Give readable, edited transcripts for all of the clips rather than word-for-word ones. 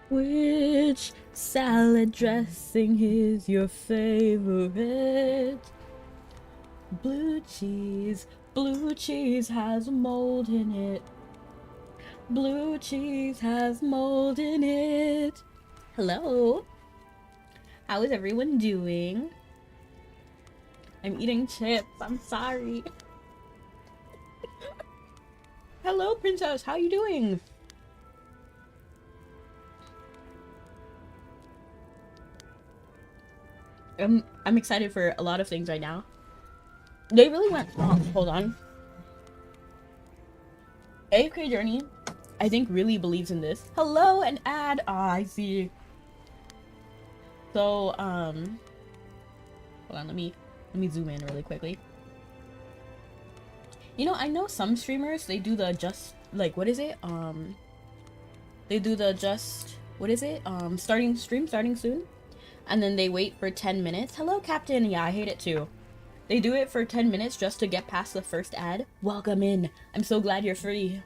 Which salad dressing is your favorite? Blue cheese has mold in it. Blue cheese has mold in it. Hello, how is everyone doing? I'm eating chips, I'm sorry. Hello, princess, how you doing? I'm excited for a lot of things right now. They really went, oh, hold on. AFK Journey, I think, really believes in this. Hello, an ad. Ah, I see. So, hold on, let me zoom in really quickly. You know, I know some streamers, they do the just, like, what is it? They do the just, what is it? Starting soon. And then they wait for 10 minutes. Hello, Captain. Yeah, I hate it too. They do it for 10 minutes just to get past the first ad. Welcome in. I'm so glad you're free.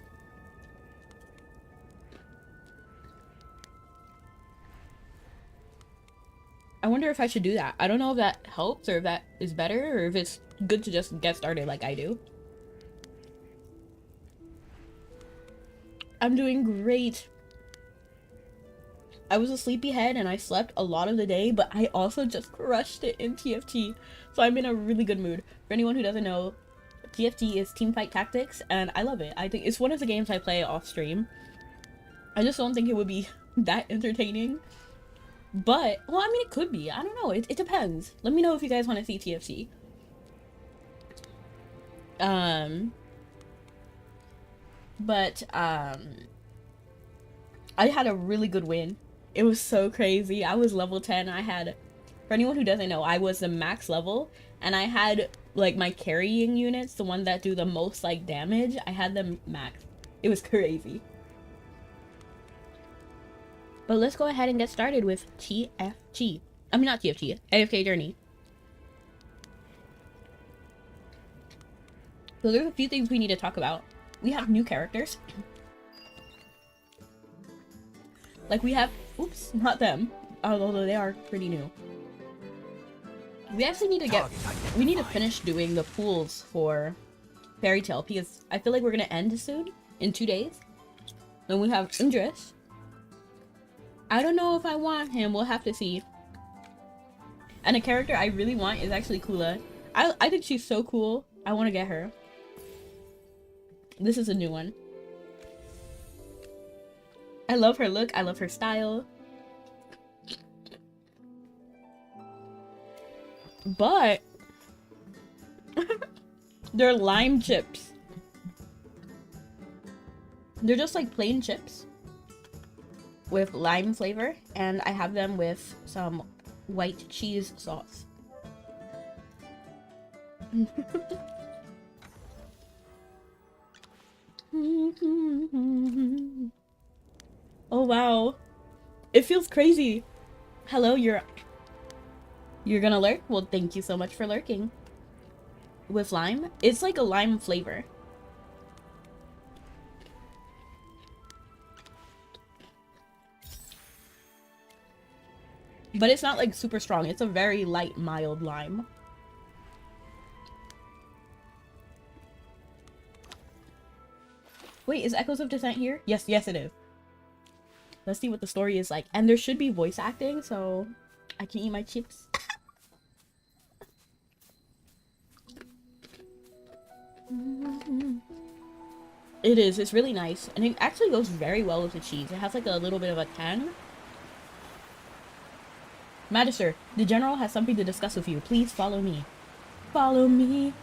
I wonder if I should do that. I don't know if that helps or if that is better or if it's good to just get started like I do. I'm doing great. I was a sleepyhead and I slept a lot of the day, but I also just crushed it in TFT. So I'm in a really good mood. For anyone who doesn't know, TFT is Teamfight Tactics and I love it. I think it's one of the games I play off stream. I just don't think it would be that entertaining. But, well, I mean, it could be. I don't know. It depends. Let me know if you guys want to see TFT. I had a really good win. It was so crazy. I was level 10. I had, for anyone who doesn't know, I was the max level. And I had, like, my carrying units, the ones that do the most, like, damage. I had them max. It was crazy. But let's go ahead and get started with TFT. I mean, not TFT. AFK Journey. So there's a few things we need to talk about. We have new characters. Like we have, oops, not them. Although they are pretty new. We actually need to we need to finish doing the pools for Fairy Tale because I feel like we're gonna end soon, in 2 days. Then we have Indris. I don't know if I want him, we'll have to see. And a character I really want is actually Kula. I think she's so cool. I want to get her. This is a new one. I love her look, I love her style. But they're lime chips. They're just like plain chips with lime flavor, and I have them with some white cheese sauce. Oh wow, it feels crazy. Hello, you're gonna lurk? Well, thank you so much for lurking. With lime? It's like a lime flavor. But it's not like super strong. It's a very light, mild lime. Wait, is Echoes of Dissent here? Yes, yes it is. Let's see what the story is like. And there should be voice acting, so I can eat my chips. It is. It's really nice. And it actually goes very well with the cheese. It has like a little bit of a tang. Magister, the general has something to discuss with you. Please follow me. Follow me.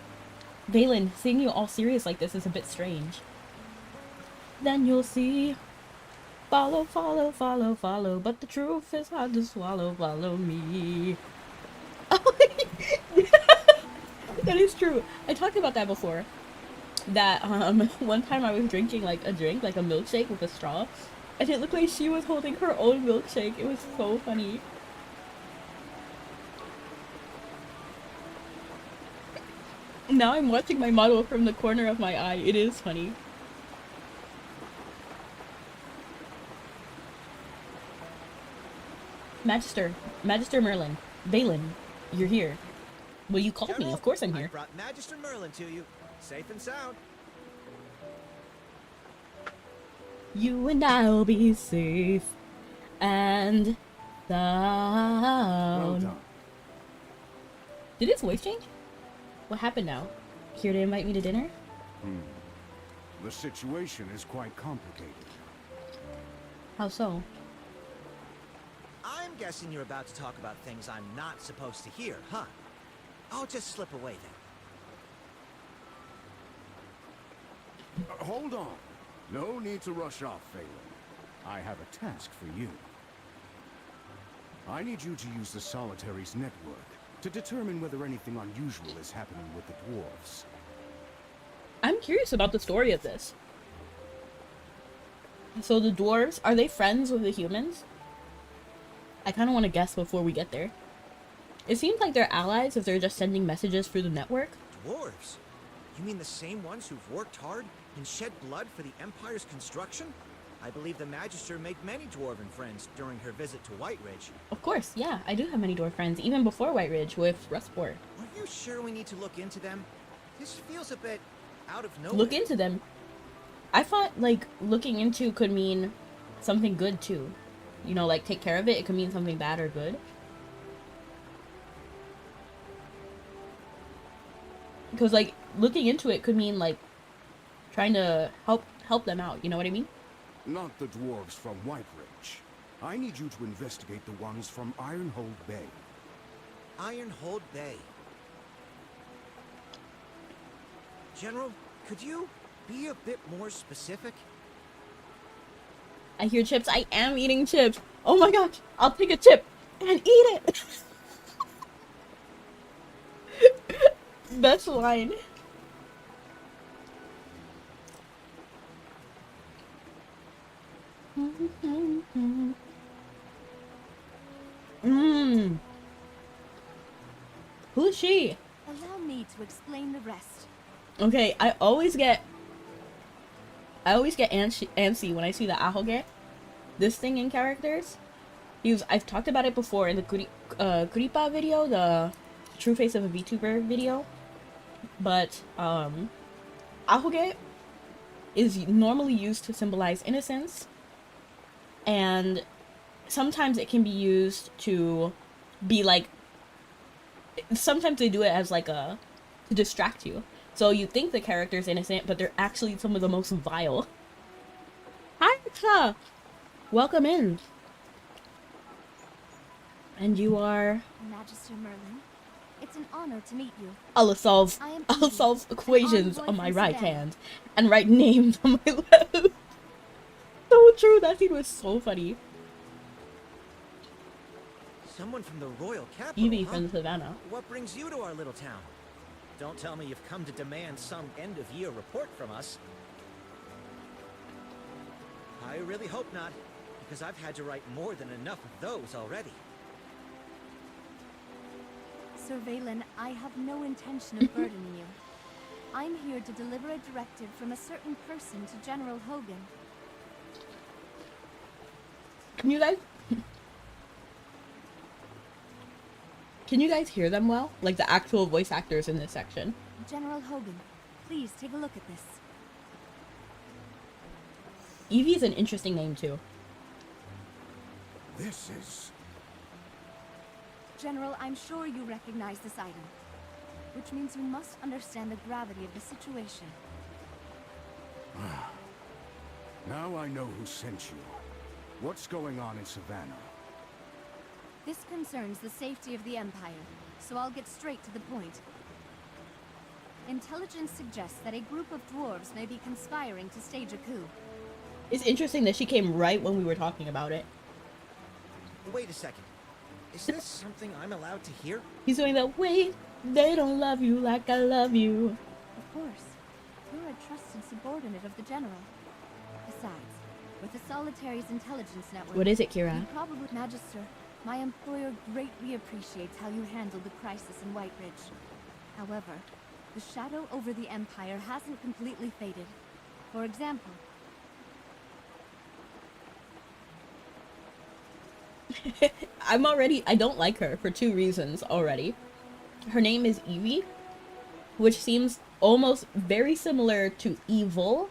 Valen, seeing you all serious like this is a bit strange. Then you'll see. Follow, follow, follow, follow. But the truth is hard to swallow. Follow me. That is true. I talked about that before. That, one time I was drinking, like, a drink, like a milkshake with a straw. And it looked like she was holding her own milkshake. It was so funny. Now I'm watching my model from the corner of my eye. It is funny. Magister Merlin. Valen, you're here. Well, you called me. Of course I'm here. I brought Magister Merlin to you, safe and sound. You and I'll be safe and sound. Well done. Did his voice change? What happened now? Here to invite me to dinner? The situation is quite complicated. How so? I'm guessing you're about to talk about things I'm not supposed to hear, huh? I'll just slip away then. Hold on. No need to rush off, Phelan. I have a task for you. I need you to use the Solitary's network to determine whether anything unusual is happening with the dwarves. I'm curious about the story of this. So the dwarves, are they friends with the humans? I kind of want to guess before we get there. It seems like they're allies if they're just sending messages through the network. Dwarves? You mean the same ones who've worked hard and shed blood for the Empire's construction? I believe the Magister made many dwarven friends during her visit to White Ridge. Of course, yeah, I do have many dwarf friends, even before White Ridge with Rustport. Are you sure we need to look into them? This feels a bit out of nowhere. Look into them. I thought, like, looking into could mean something good, too. You know, like, take care of it, it could mean something bad or good. Because, like, looking into it could mean, like, trying to help them out, you know what I mean? Not the dwarves from White Ridge. I need you to investigate the ones from Ironhold Bay. Ironhold Bay. General, could you be a bit more specific? I hear chips. I am eating chips. Oh my gosh. I'll take a chip and eat it. Best line. Who's she? Allow me to explain the rest. Okay, I always get antsy when I see the Ahoge, this thing in characters. I've talked about it before in the Kuripa video, the True Face of a VTuber video. But Ahoge is normally used to symbolize innocence, and sometimes it can be used to be like, sometimes they do it as like to distract you. So you think the character's innocent, but they're actually some of the most vile. Hi, Ka! Welcome in. And you are? Magister Merlin, it's an honor to meet you. I'll solve equations on my right hand and write names on my left. So true, that scene was so funny. Someone from the royal capital, Evie huh? from Savannah. What brings you to our little town? Don't tell me you've come to demand some end-of-year report from us. I really hope not, because I've had to write more than enough of those already. Sir Valen, I have no intention of burdening you. I'm here to deliver a directive from a certain person to General Hogan. Can you guys hear them well? Like the actual voice actors in this section. General Hogan, please take a look at this. Evie is an interesting name too. This is... General, I'm sure you recognize this item, which means you must understand the gravity of the situation. Now I know who sent you. What's going on in Savannah? This concerns the safety of the Empire, so I'll get straight to the point. Intelligence suggests that a group of dwarves may be conspiring to stage a coup. It's interesting that she came right when we were talking about it. Wait a second. Is this something I'm allowed to hear? He's doing that, wait, they don't love you like I love you. Of course. You're a trusted subordinate of the General. Besides, with the Solitary's intelligence network... What is it, Kira? You probably... Magister, my employer greatly appreciates how you handled the crisis in White Ridge. However, the shadow over the Empire hasn't completely faded. For example... I don't like her for 2 reasons already. Her name is Evie, which seems almost very similar to evil.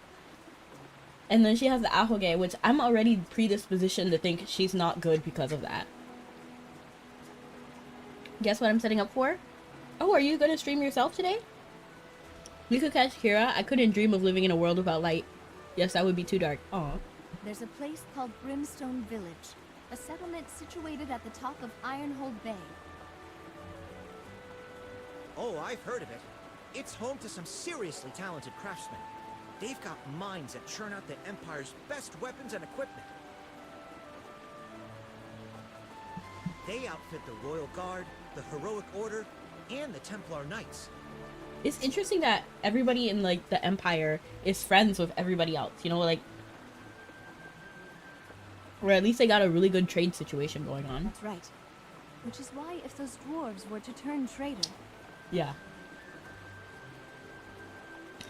And then she has the Ahoge, which I'm already predispositioned to think she's not good because of that. Guess what I'm setting up for? Oh, are you gonna stream yourself today? We could catch Kira. I couldn't dream of living in a world without light. Yes, that would be too dark. Aw. There's a place called Brimstone Village, a settlement situated at the top of Ironhold Bay. Oh, I've heard of it. It's home to some seriously talented craftsmen. They've got mines that churn out the Empire's best weapons and equipment. They outfit the Royal Guard, the Heroic Order, and the Templar Knights. It's interesting that everybody in, like, the Empire is friends with everybody else, you know, like... Or at least they got a really good trade situation going on. That's right. Which is why if those dwarves were to turn traitor... Yeah.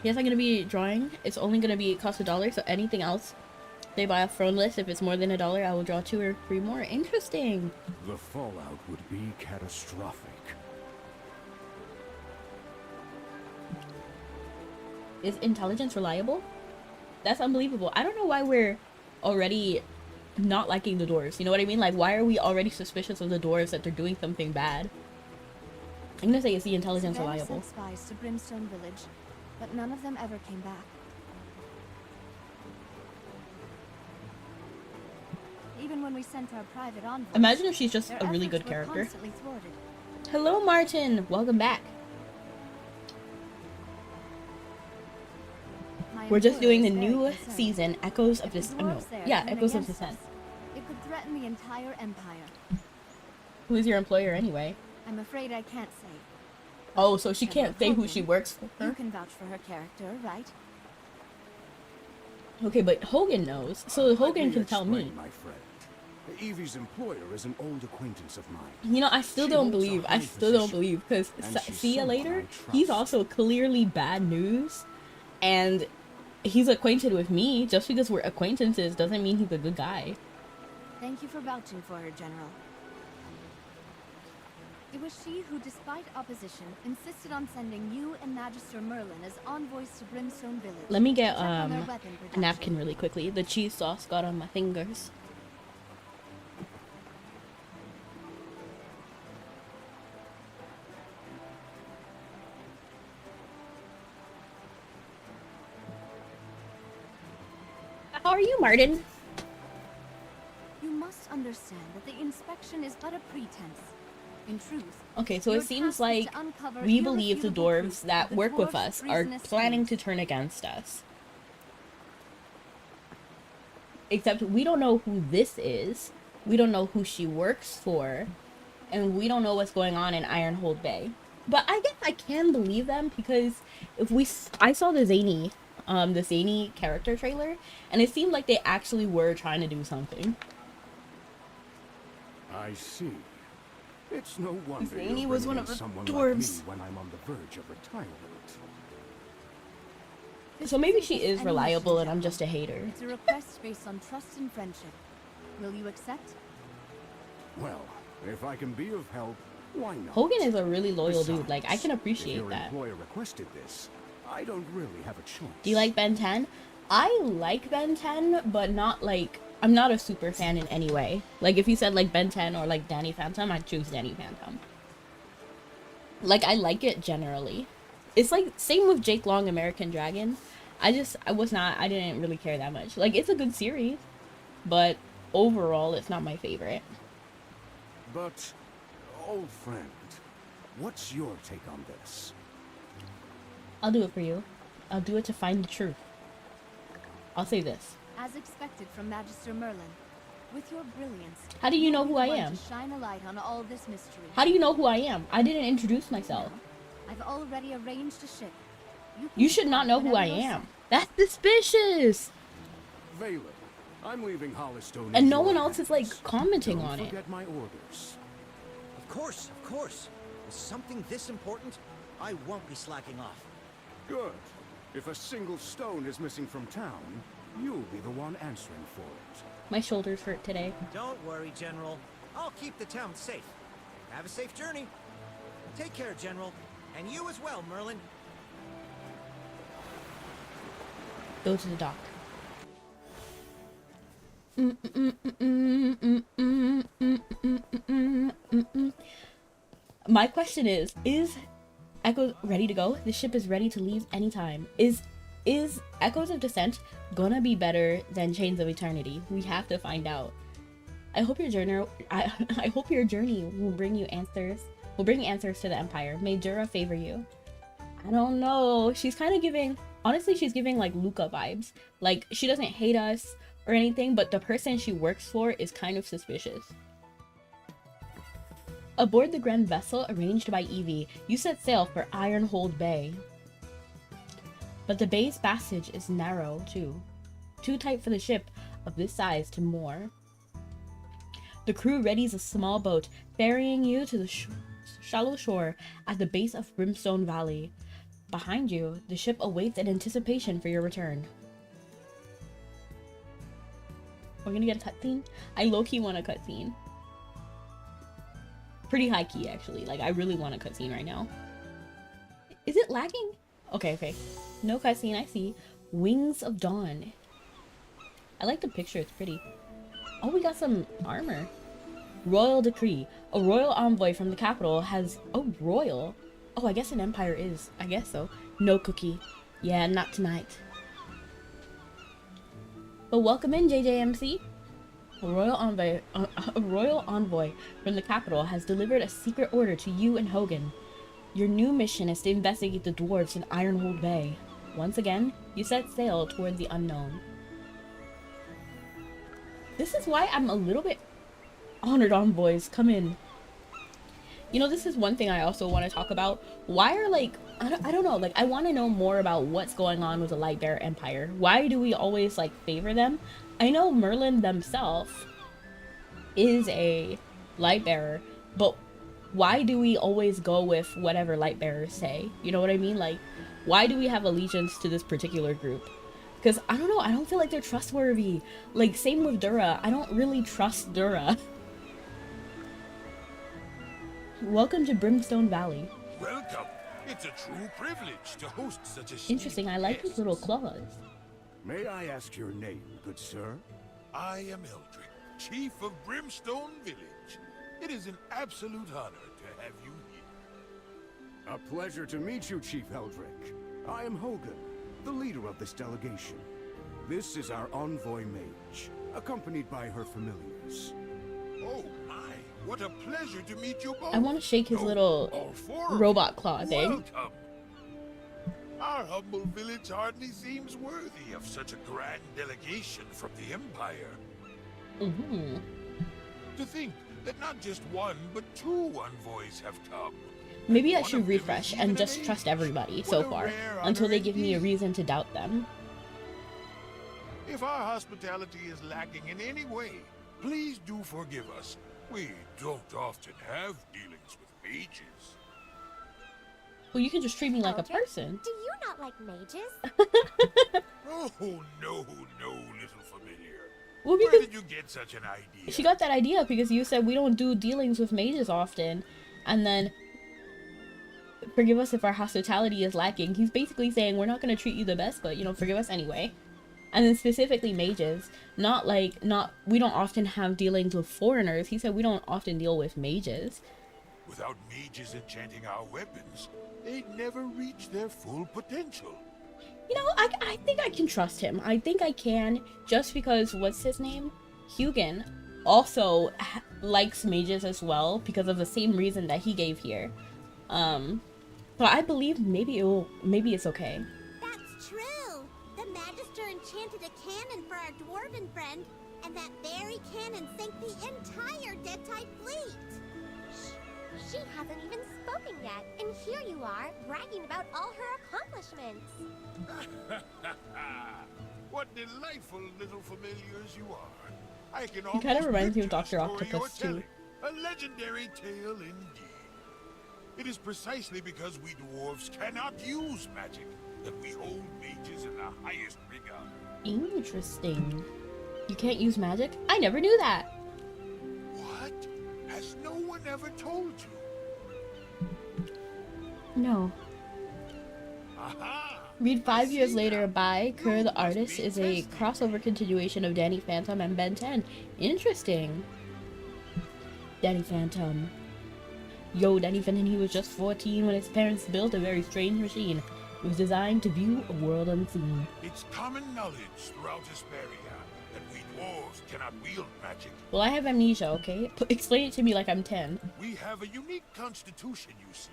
Yes, I'm gonna be drawing. It's only gonna be cost $1, so anything else they buy off Throne List, if it's more than $1, I will draw 2 or 3 more. Interesting! The fallout would be catastrophic. Is intelligence reliable? That's unbelievable. I don't know why we're already not liking the dwarves. You know what I mean? Like, why are we already suspicious of the dwarves that they're doing something bad? I'm gonna say, is the intelligence reliable? Sent spies to Brimstone Village, but none of them ever came back. Even when we sent our private envoys, Imagine if she's just their a really efforts good were character. constantly thwarted. Hello, Martin! Welcome back. My We're just employer doing the is very new concerned. season, Echoes of If the Dissent. No. dwarves there Yeah, turn Echoes of against Dissent. us, it could threaten the entire empire. Who's your employer anyway? I'm afraid I can't say. Oh, so she General can't say who Hogan, she works for? You can vouch for her character, right? Okay, but Hogan knows, so Let Hogan can tell explain, me. my friend. Evie's employer is an old acquaintance of mine. You know, I still She don't holds a believe. high I still don't position, believe because and she's see ya someone later. I He's trust. also clearly bad news, and he's acquainted with me. Just because we're acquaintances doesn't mean he's a good guy. Thank you for vouching for her, General. It was she who, despite opposition, insisted on sending you and Magister Merlin as envoys to Brimstone Village. Let me to get check on their a weapon napkin production. really quickly. The cheese sauce got on my fingers. How are you, Martin? You must understand that the inspection is but a pretense. In truth, Okay, so your it seems task is like to uncover we believe the irrefutable dwarves proof that of the work with dwarves' us are treasonous planning schemes. to turn against us. Except we don't know who this is, we don't know who she works for, and we don't know what's going on in Ironhold Bay. But I guess I can believe them because I saw the Zany character trailer, and it seemed like they actually were trying to do something. I see. It's no wonder Zany you're was bringing one in of the someone dwarves. like me when I'm on the verge of retirement. So maybe she is Any reliable mission, and I'm General. just a hater. It's a request based on trust and friendship. Will you accept? Well, if I can be of help, why not? Hogan is a really loyal dude, like I can Besides, appreciate if your that. employer requested this, I don't really have a choice. Do you like Ben 10? I like Ben 10, but not like, I'm not a super fan in any way. Like if you said like Ben 10 or like Danny Phantom, I'd choose Danny Phantom. Like I like it generally. It's like same with Jake Long American Dragon. I didn't really care that much. Like it's a good series, but overall it's not my favorite. But, old friend, what's your take on this? I'll do it for you. I'll do it to find the truth. I'll say this. As expected from Magister Merlin, with your brilliance. How do you know you'll be who I the one am? to shine a light on all this mystery. How do you know who I am? I didn't introduce myself. I've already arranged a ship. can You should not know depart who I whenever you're am. set. That's suspicious. Valen, I'm leaving Holystone. And in no your one else is like hands. commenting Don't on it. forget my orders. Of course, of course. With something this important, I won't be slacking off. Good. If a single stone is missing from town, you'll be the one answering for it. My shoulders hurt today. Don't worry, General. I'll keep the town safe. Have a safe journey. Take care, General. And you as well, Merlin. Go to the dock. My question is Echoes ready to go? The ship is ready to leave anytime. Is Echoes of Dissent gonna be better than Chains of Eternity? We have to find out. I hope your journey will bring you answers. Will bring answers to the Empire. May Jura favor you. I don't know. She's kind of giving, honestly, she's giving like Luca vibes. Like, she doesn't hate us or anything, but the person she works for is kind of suspicious. Aboard the grand vessel arranged by Evie, you set sail for Ironhold Bay. But the bay's passage is narrow too. Too tight for the ship of this size to moor. The crew readies a small boat, ferrying you to the shallow shore at the base of Brimstone Valley. Behind you, the ship awaits in anticipation for your return. We're gonna get a cutscene? I low-key want a cutscene. Pretty high-key, actually. Like, I really want a cutscene right now. Is it lagging? Okay. No cutscene, I see. Wings of Dawn. I like the picture, it's pretty. Oh, we got some armor. Royal Decree. A royal envoy from the capital has... Oh, royal. Oh, I guess an empire is. I guess so. No cookie. Yeah, not tonight. But welcome in, JJMC. A royal envoy from the capital has delivered a secret order to you and Hogan. Your new mission is to investigate the dwarves in Ironhold Bay. Once again, you set sail toward the unknown. This is why I'm a little bit honored envoys. Come in. You know, this is one thing I also want to talk about. Why are, like, I don't know, like, I want to know more about what's going on with the Lightbearer Empire. Why do we always, like, favor them? I know Merlin themselves is a Lightbearer, but why do we always go with whatever Lightbearers say? You know what I mean? Like, why do we have allegiance to this particular group? Because, I don't know, I don't feel like they're trustworthy. Like, same with Dura. I don't really trust Dura. Welcome to Brimstone Valley. Welcome. It's a true privilege to host such a Interesting, I like his little claws. May I ask your name, good sir? I am Eldrick, Chief of Brimstone Village. It is an absolute honor to have you here. A pleasure to meet you, Chief Eldrick. I am Hogan, the leader of this delegation. This is our envoy mage, accompanied by her familiars. Oh my, what a pleasure to meet you both. I want to shake his little robot claw thing. Welcome. Our humble village hardly seems worthy of such a grand delegation from the Empire. Mm-hmm. To think that not just one, but two envoys have come. Maybe I should refresh and just trust everybody so far, until they give me a reason to doubt them. If our hospitality is lacking in any way, please do forgive us. We don't often have dealings with mages. Well, you can just treat me like a person. Do you not like mages? Oh, no, little familiar. Well, Where because did you get such an idea? she got that idea because you said we don't do dealings with mages often, and then forgive us if our hospitality is lacking. He's basically saying we're not going to treat you the best, but, you know, forgive us anyway. And then specifically mages, we don't often have dealings with foreigners. He said we don't often deal with mages. Without mages enchanting our weapons, they'd never reach their full potential. You know, I think I can trust him. I think I can, just because, what's his name? Hugan also likes mages as well, because of the same reason that he gave here. But I believe maybe it's okay. That's true. The Magister enchanted a cannon for our dwarven friend, and that very cannon sank the entire Dead-Tide fleet. She hasn't even spoken yet, and here you are, bragging about all her accomplishments. What delightful little familiars you are. I can He kind of almost reminds me of picture Dr. the story Octopus, you're too. telling. A legendary tale indeed. It is precisely because we dwarves cannot use magic that we hold mages in the highest regard. Interesting. You can't use magic? I never knew that. What? Has no one ever told you? No. Aha! Read I 5 years see later now. by Kerr You the must Artist be is a testing. crossover continuation of Danny Phantom and Ben 10. Interesting. Danny Phantom. Yo, Danny Phantom, he was just 14 when his parents built a very strange machine. It was designed to view a world unseen. It's common knowledge throughout Hesperia that we dwarves cannot wield magic. Well, I have amnesia, okay? Explain it to me like I'm 10. We have a unique constitution, you see.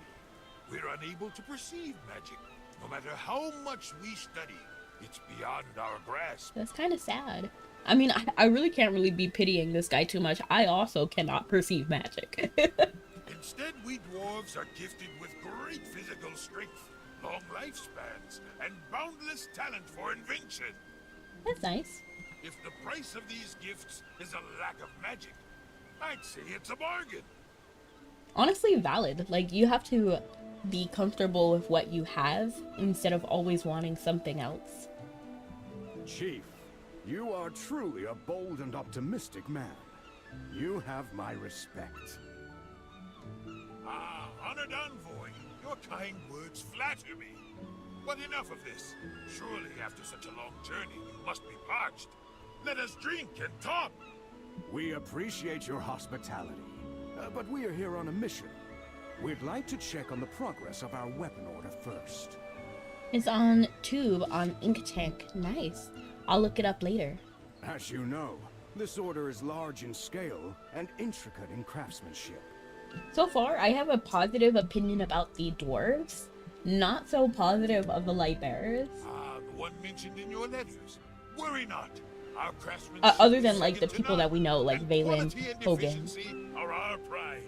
We're unable to perceive magic. No matter how much we study, it's beyond our grasp. That's kind of sad. I mean, I really can't really be pitying this guy too much. I also cannot perceive magic. Instead, we dwarves are gifted with great physical strength, long lifespans, and boundless talent for invention. That's nice. If the price of these gifts is a lack of magic, I'd say it's a bargain. Honestly, valid. Like, you have to be comfortable with what you have instead of always wanting something else. Chief, you are truly a bold and optimistic man. You have my respect. Ah, honored envoy, your kind words flatter me. But enough of this. Surely after such a long journey, you must be parched. Let us drink and talk. We appreciate your hospitality, but we are here on a mission. We'd like to check on the progress of our weapon order first. It's on tube on Ink Tank. Nice. I'll look it up later. As you know, this order is large in scale and intricate in craftsmanship. So far, I have a positive opinion about the dwarves. Not so positive of the light bearers. Ah, the one mentioned in your letters. Worry not. Our craftsmen Other than like the people that we know, like Valen, Hogan. Are our pride.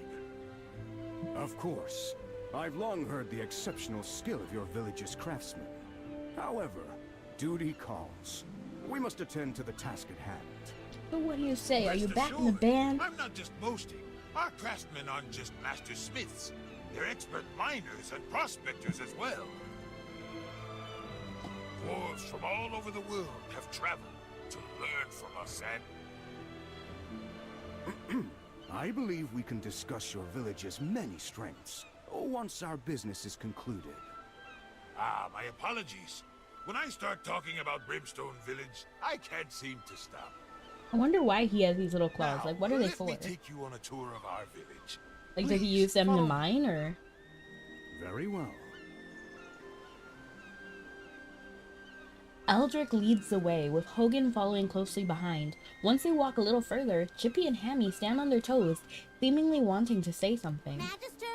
Of course. I've long heard the exceptional skill of your village's craftsmen. However, duty calls. We must attend to the task at hand. So what do you say? Are Rest you back in the assured, band? I'm not just boasting. Our craftsmen aren't just master smiths. They're expert miners and prospectors as well. Dwarves from all over the world have traveled to learn from us and... I believe we can discuss your village's many strengths once our business is concluded. Ah, my apologies. When I start talking about Brimstone Village, I can't seem to stop. I wonder why he has these little claws. Now, Like, what are they let for? me take you on a tour of our village. Like, did he Please, use them to follow me. mine, or? Very well. Eldrick leads the way, with Hogan following closely behind. Once they walk a little further, Chippy and Hammy stand on their toes, seemingly wanting to say something. Magister,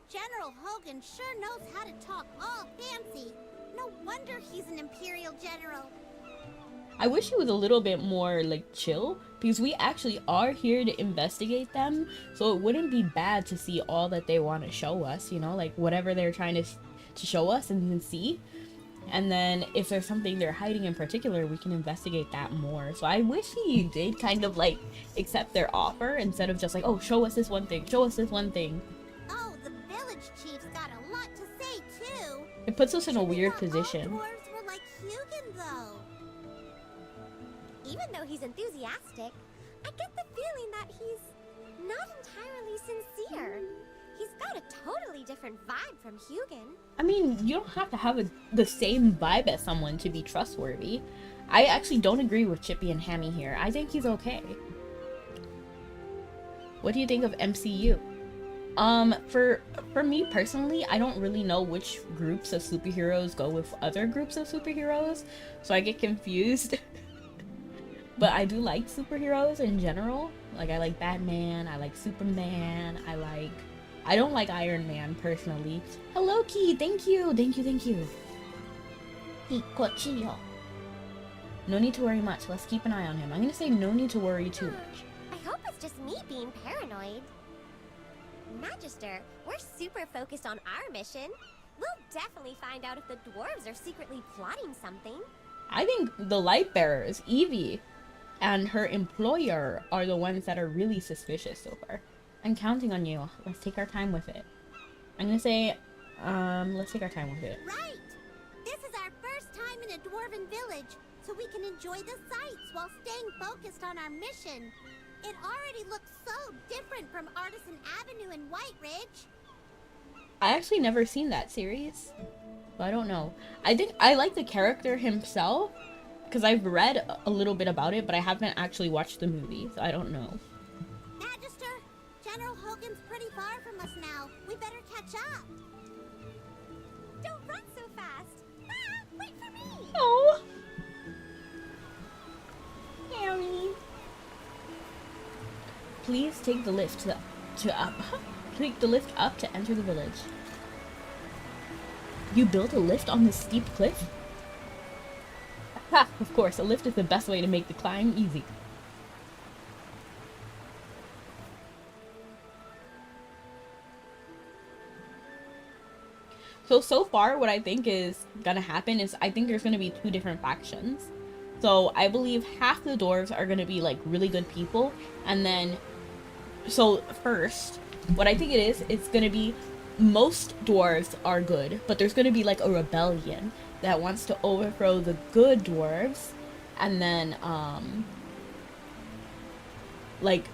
General Hogan sure knows how to talk all fancy. No wonder he's an Imperial General. I wish he was a little bit more, like, chill, because we actually are here to investigate them, so it wouldn't be bad to see all that they want to show us, you know, like, whatever they're trying to show us and then see. And then if there's something they're hiding in particular, we can investigate that more. So I wish he did kind of, like, accept their offer instead of just like, oh, show us this one thing, show us this one thing. Oh, the village chief's got a lot to say, too. It puts us in a We weird thought all position. dwarves were like Hugin, though. Even though he's enthusiastic, I get the feeling that he's not entirely sincere. He's got a totally different vibe from Hugin. I mean, you don't have to have the same vibe as someone to be trustworthy. I actually don't agree with Chippy and Hammy here. I think he's okay. What do you think of MCU? For me personally, I don't really know which groups of superheroes go with other groups of superheroes, so I get confused. But I do like superheroes in general. Like, I like Batman, I like Superman, I don't like Iron Man, personally. Hello, Key! Thank you! Thank you, thank you! No need to worry much. Let's keep an eye on him. I'm gonna say no need to worry too much. I hope it's just me being paranoid. Magister, we're super focused on our mission. We'll definitely find out if the dwarves are secretly plotting something. I think the light bearers, Evie, and her employer are the ones that are really suspicious so far. I'm counting on you. Let's take our time with it. I'm gonna say, let's take our time with it. Right! This is our first time in a dwarven village, so we can enjoy the sights while staying focused on our mission. It already looks so different from Artisan Avenue in White Ridge. I actually never seen that series, so I don't know. I think I like the character himself, because I've read a little bit about it, but I haven't actually watched the movie, so I don't know. Magister, General Hogan's pretty far from us now. We better catch up. Don't run so fast. Ah, wait for me. Oh, Harry. Please take the lift take the lift up to enter the village. You built a lift on this steep cliff? Ha! Of course, a lift is the best way to make the climb easy. So far, what I think is gonna happen is I think there's gonna be two different factions. So I believe half the dwarves are gonna be like really good people, and then so first, what I think it is, it's gonna be most dwarves are good, but there's gonna be like a rebellion that wants to overthrow the good dwarves, and then like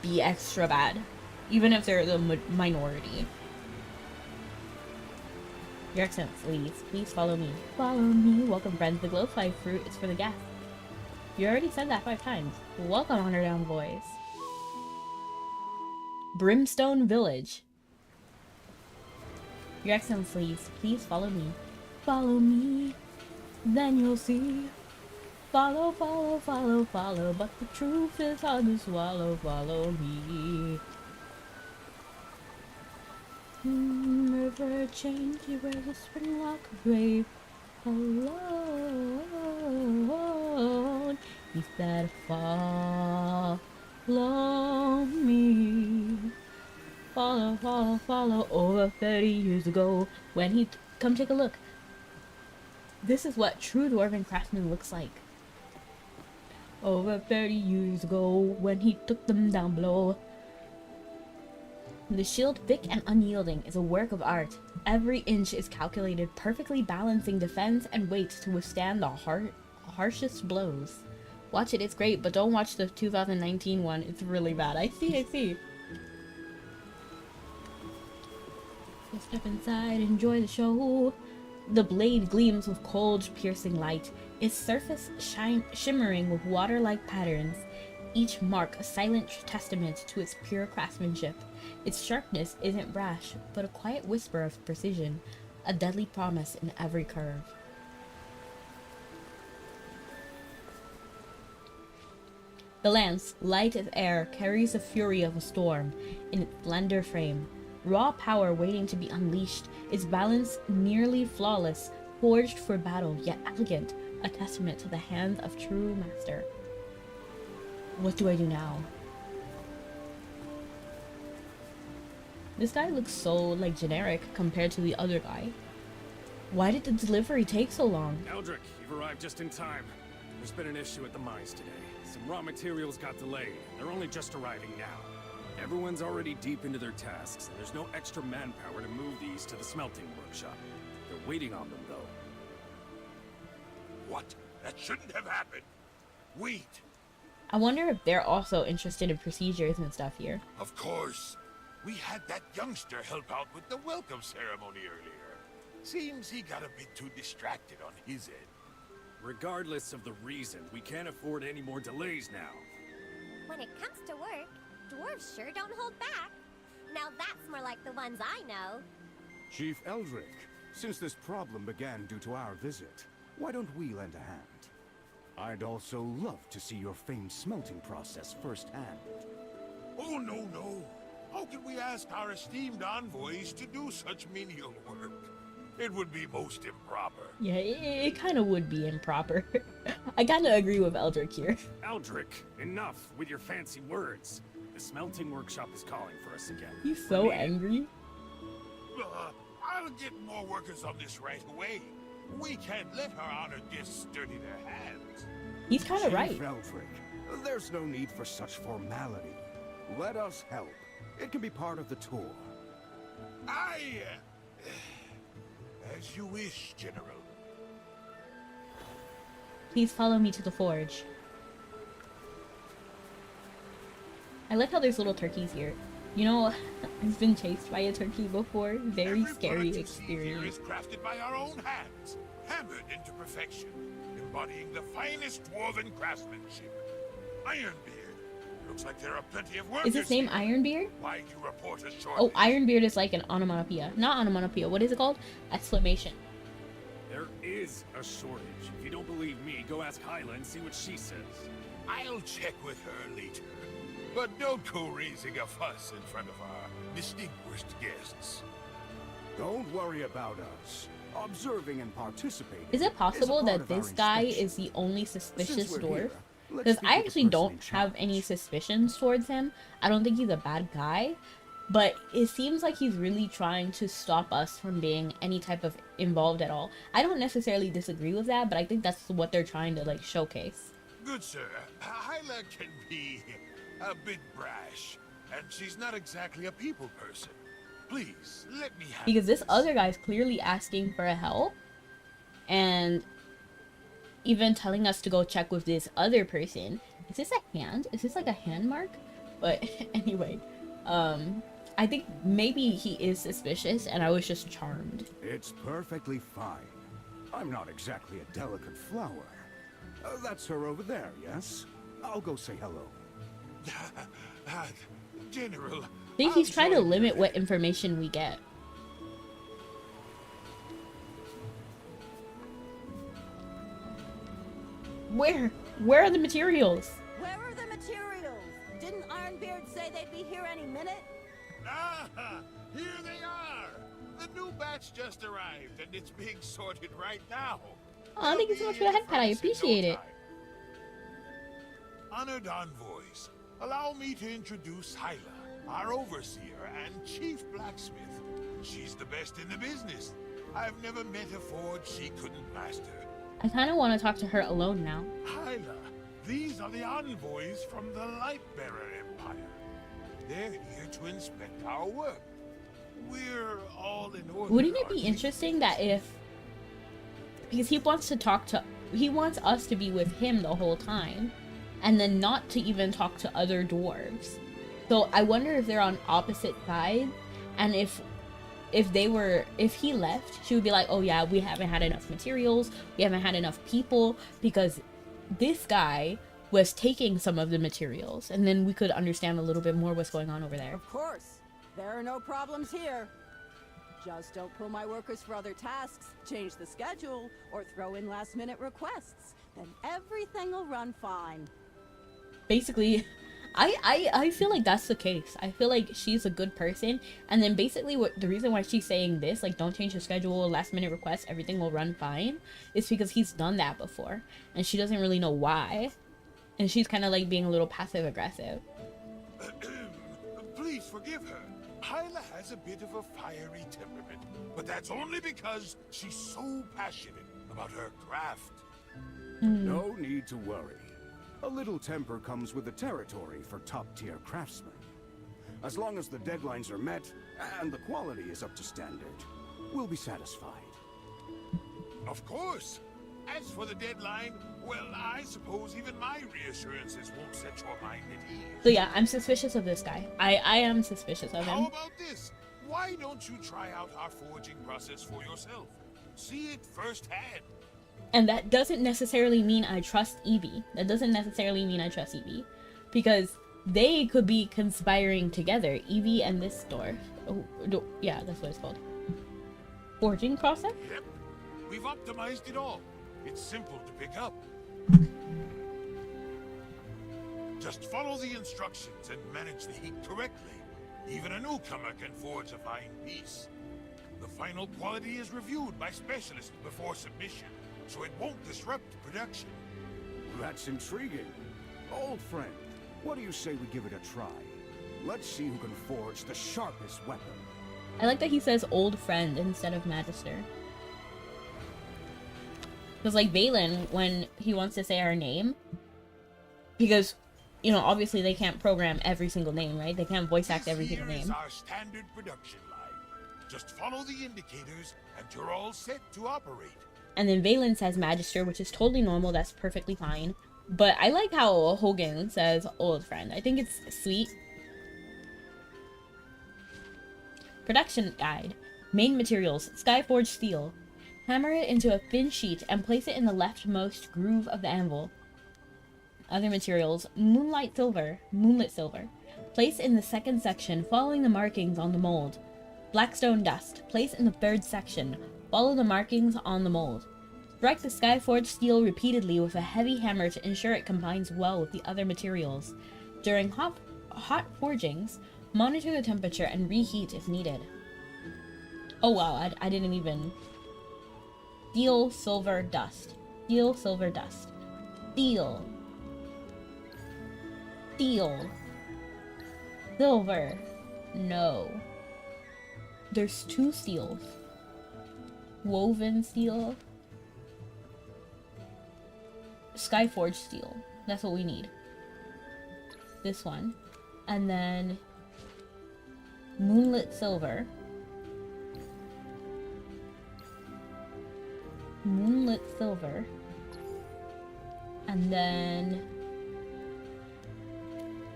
be extra bad, even if they're the minority. Your Excellency, please follow me. Follow me. Welcome, friends. The glowfly fruit is for the guests. You already said that 5 times. Welcome, honored envoys. Brimstone Village. Your Excellencies, please follow me. Follow me, then you'll see. Follow, follow, follow, follow, but the truth is hard to swallow. Follow me. River change, where the spring lock grave alone. He said, follow me. Follow, follow, follow. Over 30 years ago, when he come take a look. This is what true dwarven craftsman looks like. Over 30 years ago, when he took them down below. The shield, thick and unyielding, is a work of art. Every inch is calculated, perfectly balancing defense and weight to withstand the harshest blows. Watch it, it's great, but don't watch the 2019 one. It's really bad. I see. So step inside, enjoy the show. The blade gleams with cold, piercing light, its surface shimmering with water-like patterns, each mark a silent testament to its pure craftsmanship. Its sharpness isn't brash, but a quiet whisper of precision, a deadly promise in every curve. The lance, light as air, carries the fury of a storm in its slender frame. Raw power waiting to be unleashed, its balance nearly flawless, forged for battle yet elegant, a testament to the hands of true master. What do I do now? This guy looks so, like, generic compared to the other guy. Why did the delivery take so long? Eldrick, you've arrived just in time. There's been an issue at the mines today. Some raw materials got delayed. They're only just arriving now. Everyone's already deep into their tasks, and there's no extra manpower to move these to the smelting workshop. They're waiting on them, though. What? That shouldn't have happened. Wait. I wonder if they're also interested in procedures and stuff here. Of course. We had that youngster help out with the welcome ceremony earlier. Seems he got a bit too distracted on his end. Regardless of the reason, we can't afford any more delays now. When it comes to work, dwarves sure don't hold back. Now that's more like the ones I know. Chief Eldrick, since this problem began due to our visit, why don't we lend a hand? I'd also love to see your famed smelting process firsthand. Oh, no. How can we ask our esteemed envoys to do such menial work? It would be most improper. Yeah, it kind of would be improper. I kind of agree with Eldrick here. Eldrick, enough with your fancy words. The smelting workshop is calling for us again. He's so angry. I'll get more workers on this right away. We can't let her honor guests dirty their hands. He's kind of right. Chief Eldrick, there's no need for such formality. Let us help. It can be part of the tour. As you wish, General. Please follow me to the forge. I like how there's little turkeys here. You know, I've been chased by a turkey before. Very Every scary product you see here experience. is crafted by our own hands, hammered into perfection, embodying the finest dwarven craftsmanship. Ironbeard. Looks like there are plenty of workers. Is his name here. Ironbeard? Why do you report a shortage? Oh, Ironbeard is like an onomatopoeia. Not onomatopoeia. What is it called? Exclamation. There is a shortage. If you don't believe me, go ask Hyla and see what she says. I'll check with her later. But don't go raising a fuss in front of our distinguished guests. Don't worry about us. Observing and participating. Is it possible is a part that of our this guy inspection. is the only suspicious Since we're dwarf? here, let's Because speak I with the actually person don't in have charge. any suspicions towards him. I don't think he's a bad guy. But it seems like he's really trying to stop us from being any type of involved at all. I don't necessarily disagree with that, but I think that's what they're trying to like showcase. Good sir, Hyla can be a bit brash, and she's not exactly a people person. Please, let me have Because this other guy's clearly asking for help. And even telling us to go check with this other person. Is this a hand? Is this like a hand mark? But anyway, I think maybe he is suspicious and I was just charmed. It's perfectly fine. I'm not exactly a delicate flower. That's her over there, yes? I'll go say hello. General. I think he's trying to limit what information we get. Where are the materials? Where are the materials? Didn't Ironbeard say they'd be here any minute? Ah, here they are. The new batch just arrived, and it's being sorted right now. Oh, thank you so much for the head pat. I appreciate it. Honored envoys, allow me to introduce Hyla, our overseer and chief blacksmith. She's the best in the business. I've never met a forge she couldn't master. I kind of want to talk to her alone now. Hyla, these are the envoys from the Lightbearer Empire. They're here to inspect our work. We're all in order. Wouldn't it be aren't we? interesting that if... Because he wants to talk to... He wants us to be with him the whole time. And then not to even talk to other dwarves. So I wonder if they're on opposite sides. And if he left, she would be like, oh yeah, we haven't had enough materials. We haven't had enough people. Because this guy was taking some of the materials. And then we could understand a little bit more what's going on over there. Of course. There are no problems here. Just don't pull my workers for other tasks, change the schedule, or throw in last-minute requests. Then everything will run fine. Basically, I feel like that's the case. I feel like she's a good person, and then basically the reason why she's saying this, like don't change the schedule, last minute requests, everything will run fine, is because he's done that before, and she doesn't really know why, and she's kind of like being a little passive aggressive. Please forgive her. Hyla has a bit of a fiery temperament, but that's only because she's so passionate about her craft. No need to worry. A little temper comes with the territory for top-tier craftsmen. As long as the deadlines are met and the quality is up to standard, we'll be satisfied. Of course. As for the deadline, well, I suppose even my reassurances won't set your mind at ease. So yeah, I'm suspicious of this guy. I am suspicious of How him. about this? Why don't you try out our forging process for yourself? See it firsthand. And that doesn't necessarily mean I trust Evie. That doesn't necessarily mean I trust Evie. Because they could be conspiring together. Evie and this dwarf. Oh, yeah, that's what it's called. Forging process? Yep. We've optimized it all. It's simple to pick up. Just follow the instructions and manage the heat correctly. Even a newcomer can forge a fine piece. The final quality is reviewed by specialists before submission, so it won't disrupt production. That's intriguing. Old friend, what do you say we give it a try? Let's see who can forge the sharpest weapon. I like that he says old friend instead of magister. Because like Valen, when he wants to say our name, because, you know, obviously they can't program every single name, right? They can't voice act every single Here is name. our standard production line. Just follow the indicators and you're all set to operate. And then Valen says magister, which is totally normal. That's perfectly fine. But I like how Hogan says old friend. I think it's sweet. Production guide. Main materials: Skyforged steel. Hammer it into a thin sheet and place it in the leftmost groove of the anvil. Other materials: moonlit silver. Place in the second section, following the markings on the mold. Blackstone dust. Place in the third section. Follow the markings on the mold. Strike the Skyforged steel repeatedly with a heavy hammer to ensure it combines well with the other materials. During hot forgings, monitor the temperature and reheat if needed. Oh wow, I didn't even... Steel, silver, dust. Steel, silver, dust. Steel. Steel. Silver. No. There's 2 steels. Woven steel. Skyforged steel. That's what we need. This one. And then moonlit silver. Moonlit silver. And then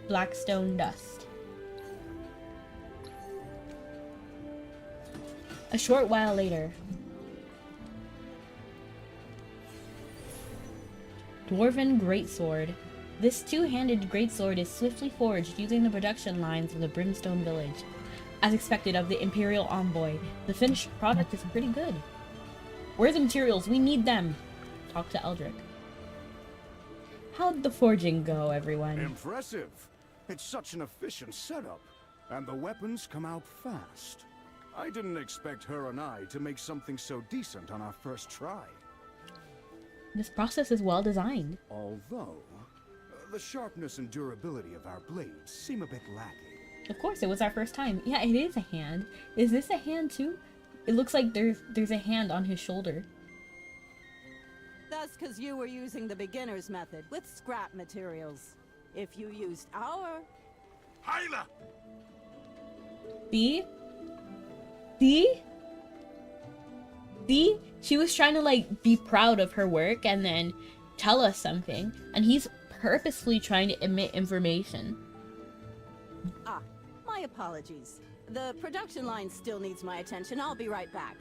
blackstone dust. A short while later. Dwarven Greatsword. This two-handed greatsword is swiftly forged using the production lines of the Brimstone Village. As expected of the Imperial Envoy, the finished product is pretty good. Where are the materials? We need them! Talk to Eldrick. How'd the forging go, everyone? Impressive! It's such an efficient setup, and the weapons come out fast. I didn't expect her and I to make something so decent on our first try. This process is well designed. Although, the sharpness and durability of our blades seem a bit lacking. Of course, it was our first time. Yeah, it is a hand. Is this a hand too? It looks like there's a hand on his shoulder. That's because you were using the beginner's method with scrap materials. If you used our... Hyla! See? See? See? She was trying to, like, be proud of her work and then tell us something. And he's purposefully trying to omit information. Ah, my apologies. The production line still needs my attention. I'll be right back.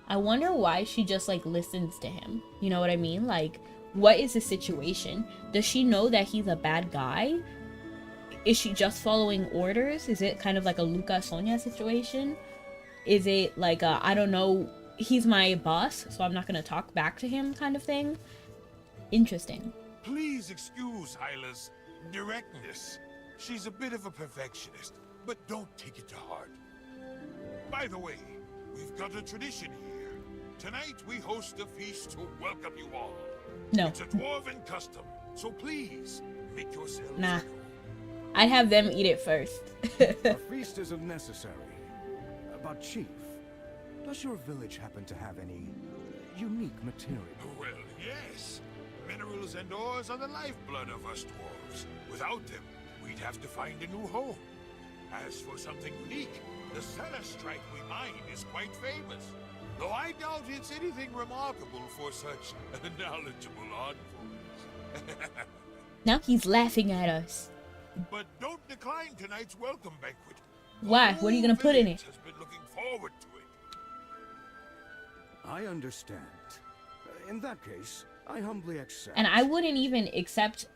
I wonder why she just, like, listens to him. You know what I mean? Like, what is the situation? Does she know that he's a bad guy? Is she just following orders? Is it kind of like a Luca Sonia situation? Is it like a, I don't know, he's my boss, so I'm not gonna talk back to him kind of thing? Interesting. Please excuse Hyla's directness. She's a bit of a perfectionist, but don't take it to heart. By the way, we've got a tradition here. Tonight we host a feast to welcome you all. No. It's a dwarven custom, so please make yourselves Nah. at home. I'd have them eat it first. A feast isn't necessary. But Chief, does your village happen to have any unique material? Well, yes. Minerals and ores are the lifeblood of us dwarves. Without them, we'd have to find a new home. As for something unique, the Celestite we mine is quite famous. Though I doubt it's anything remarkable for such knowledgeable envoys. Now he's laughing at us. But don't decline tonight's welcome banquet. Why? What are you gonna put in it? Has been looking forward to it. I understand. In that case, I humbly accept. And I wouldn't even accept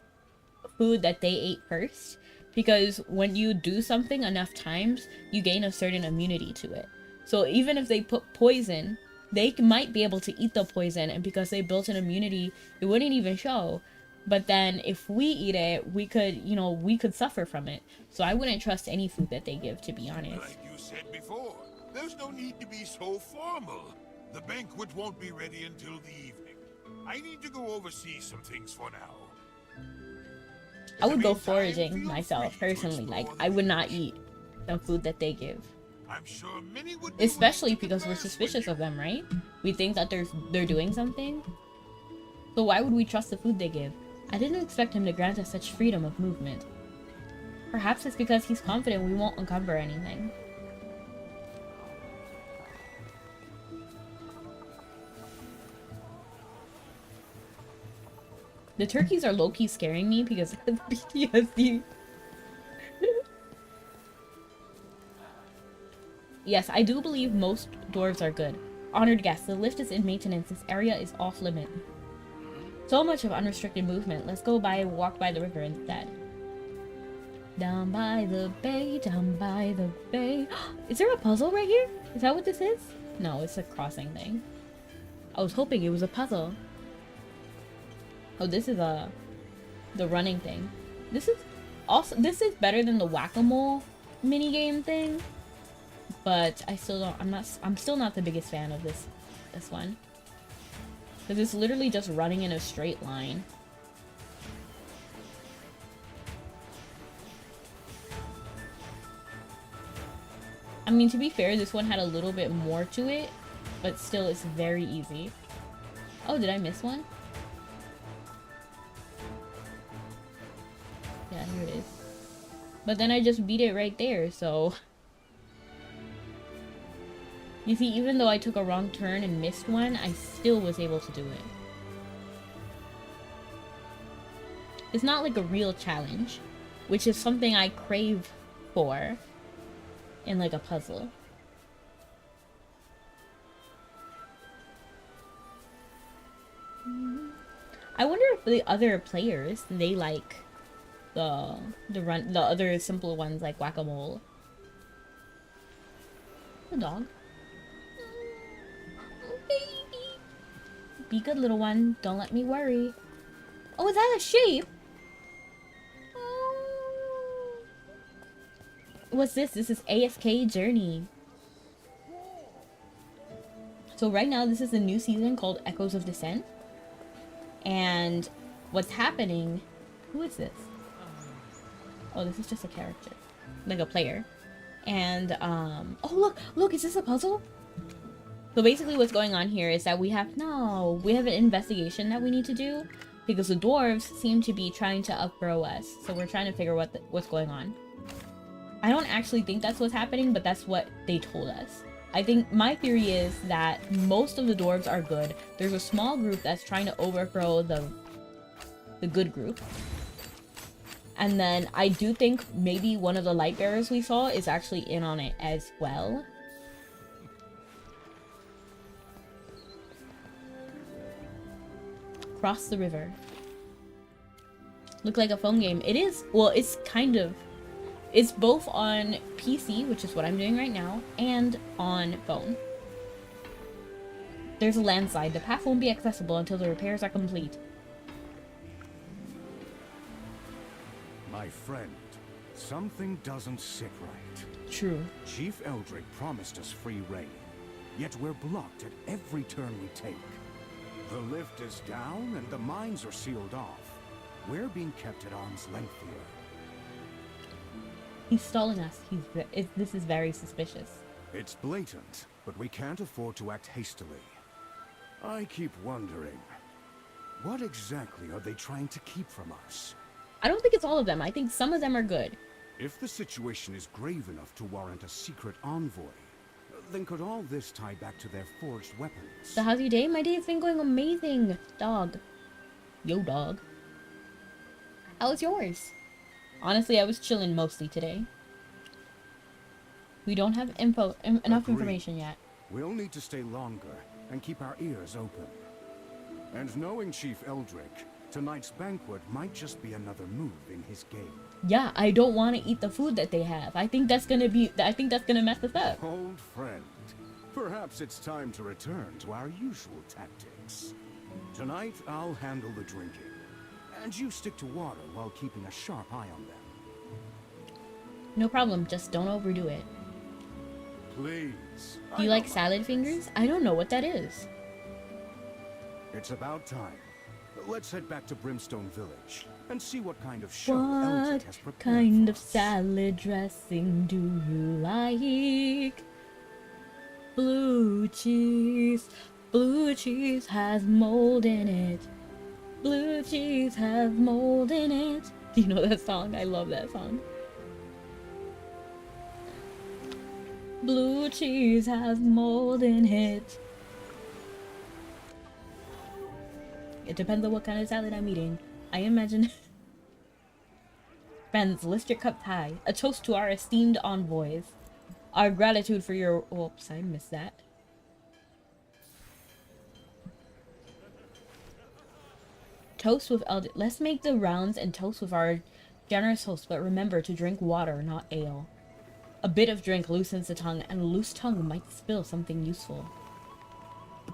food that they ate first, because when you do something enough times, you gain a certain immunity to it. So even if they put poison, they might be able to eat the poison, and because they built an immunity, it wouldn't even show. But then if we eat it, we could, you know, we could suffer from it. So I wouldn't trust any food that they give, to be honest. Like you said before, there's no need to be so formal. The banquet won't be ready until the evening. I need to go oversee some things for now. I would go foraging myself, personally. Like, I would not eat the food that they give. I'm sure many would be Especially willing to because we're converse with suspicious you. of them, right? We think that they're doing something. So why would we trust the food they give? I didn't expect him to grant us such freedom of movement. Perhaps it's because he's confident we won't encumber anything. The turkeys are low-key scaring me because of PTSD. Yes, I do believe most dwarves are good. Honored guests, the lift is in maintenance. This area is off limit. So much of unrestricted movement. Let's go walk by the river instead. Down by the bay, down by the bay. Is there a puzzle right here? Is that what this is? No, it's a crossing thing. I was hoping it was a puzzle. Oh, this is the running thing. This is better than the whack-a-mole minigame thing. But I still don't, I'm still not the biggest fan of this one. Because it's literally just running in a straight line. I mean, to be fair, this one had a little bit more to it, but still it's very easy. Oh, did I miss one? Yeah, here it is. But then I just beat it right there, so... You see, even though I took a wrong turn and missed one, I still was able to do it. It's not like a real challenge, which is something I crave for in like a puzzle. I wonder if the other players, they like the other simpler ones like whack-a-mole. The dog. Oh, baby. Be good, little one. Don't let me worry. Oh, is that a sheep? Oh. What's this? This is AFK Journey. So right now, this is a new season called Echoes of Dissent. And what's happening... Who is this? Oh, this is just a character. Like a player. And, oh, look, is this a puzzle? So basically what's going on here is that we have an investigation that we need to do. Because the dwarves seem to be trying to outgrow us. So we're trying to figure what's going on. I don't actually think that's what's happening, but that's what they told us. I think my theory is that most of the dwarves are good. There's a small group that's trying to overthrow the good group. And then I do think maybe one of the light bearers we saw is actually in on it as well. Cross the river. Look like a phone game. It is, well, it's kind of. It's both on PC, which is what I'm doing right now, and on phone. There's a landslide. The path won't be accessible until the repairs are complete. My friend, something doesn't sit right. True. Chief Eldrick promised us free reign, yet we're blocked at every turn we take. The lift is down and the mines are sealed off. We're being kept at arm's length here. He's stalling us. This is very suspicious. It's blatant, but we can't afford to act hastily. I keep wondering, what exactly are they trying to keep from us? I don't think it's all of them. I think some of them are good. If the situation is grave enough to warrant a secret envoy, then could all this tie back to their forged weapons? So how's your day? My day's been going amazing. Dog. Yo, dog. How was yours? Honestly, I was chilling mostly today. We don't have enough information yet. We'll need to stay longer and keep our ears open. And knowing Chief Eldrick, tonight's banquet might just be another move in his game. Yeah, I don't want to eat the food that they have. I think that's gonna mess us up. Old friend, perhaps it's time to return to our usual tactics. Tonight, I'll handle the drinking. And you stick to water while keeping a sharp eye on them. No problem, just don't overdo it. Please. Do you like salad fingers? I don't know what that is. It's about time. Let's head back to Brimstone Village and see what kind of show Eldrick has prepared. What kind of salad dressing do you like? Blue cheese. Blue cheese has mold in it. Blue cheese has mold in it. Do you know that song? I love that song. Blue cheese has mold in it. It depends on what kind of salad I'm eating. I imagine... Friends, lift your cups high. A toast to our esteemed envoys. Our gratitude for your... Oops, I missed that. Toast with Eldritch. Let's make the rounds and toast with our generous host, but remember to drink water, not ale. A bit of drink loosens the tongue, and a loose tongue might spill something useful.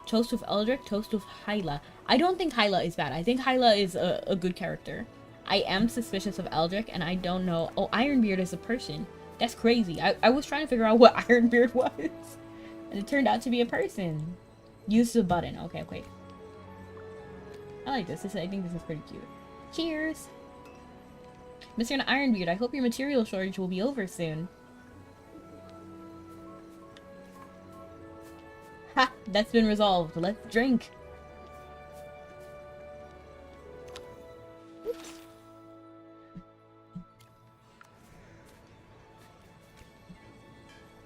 Toast with Eldritch, toast with Hyla. I don't think Hyla is bad. I think Hyla is a good character. I am suspicious of Eldritch, and I don't know... Oh, Ironbeard is a person. That's crazy. I was trying to figure out what Ironbeard was. And it turned out to be a person. Use the button. Okay, okay. I like this. I think this is pretty cute. Cheers! Mr. Ironbeard, I hope your material shortage will be over soon. Ha! That's been resolved. Let's drink.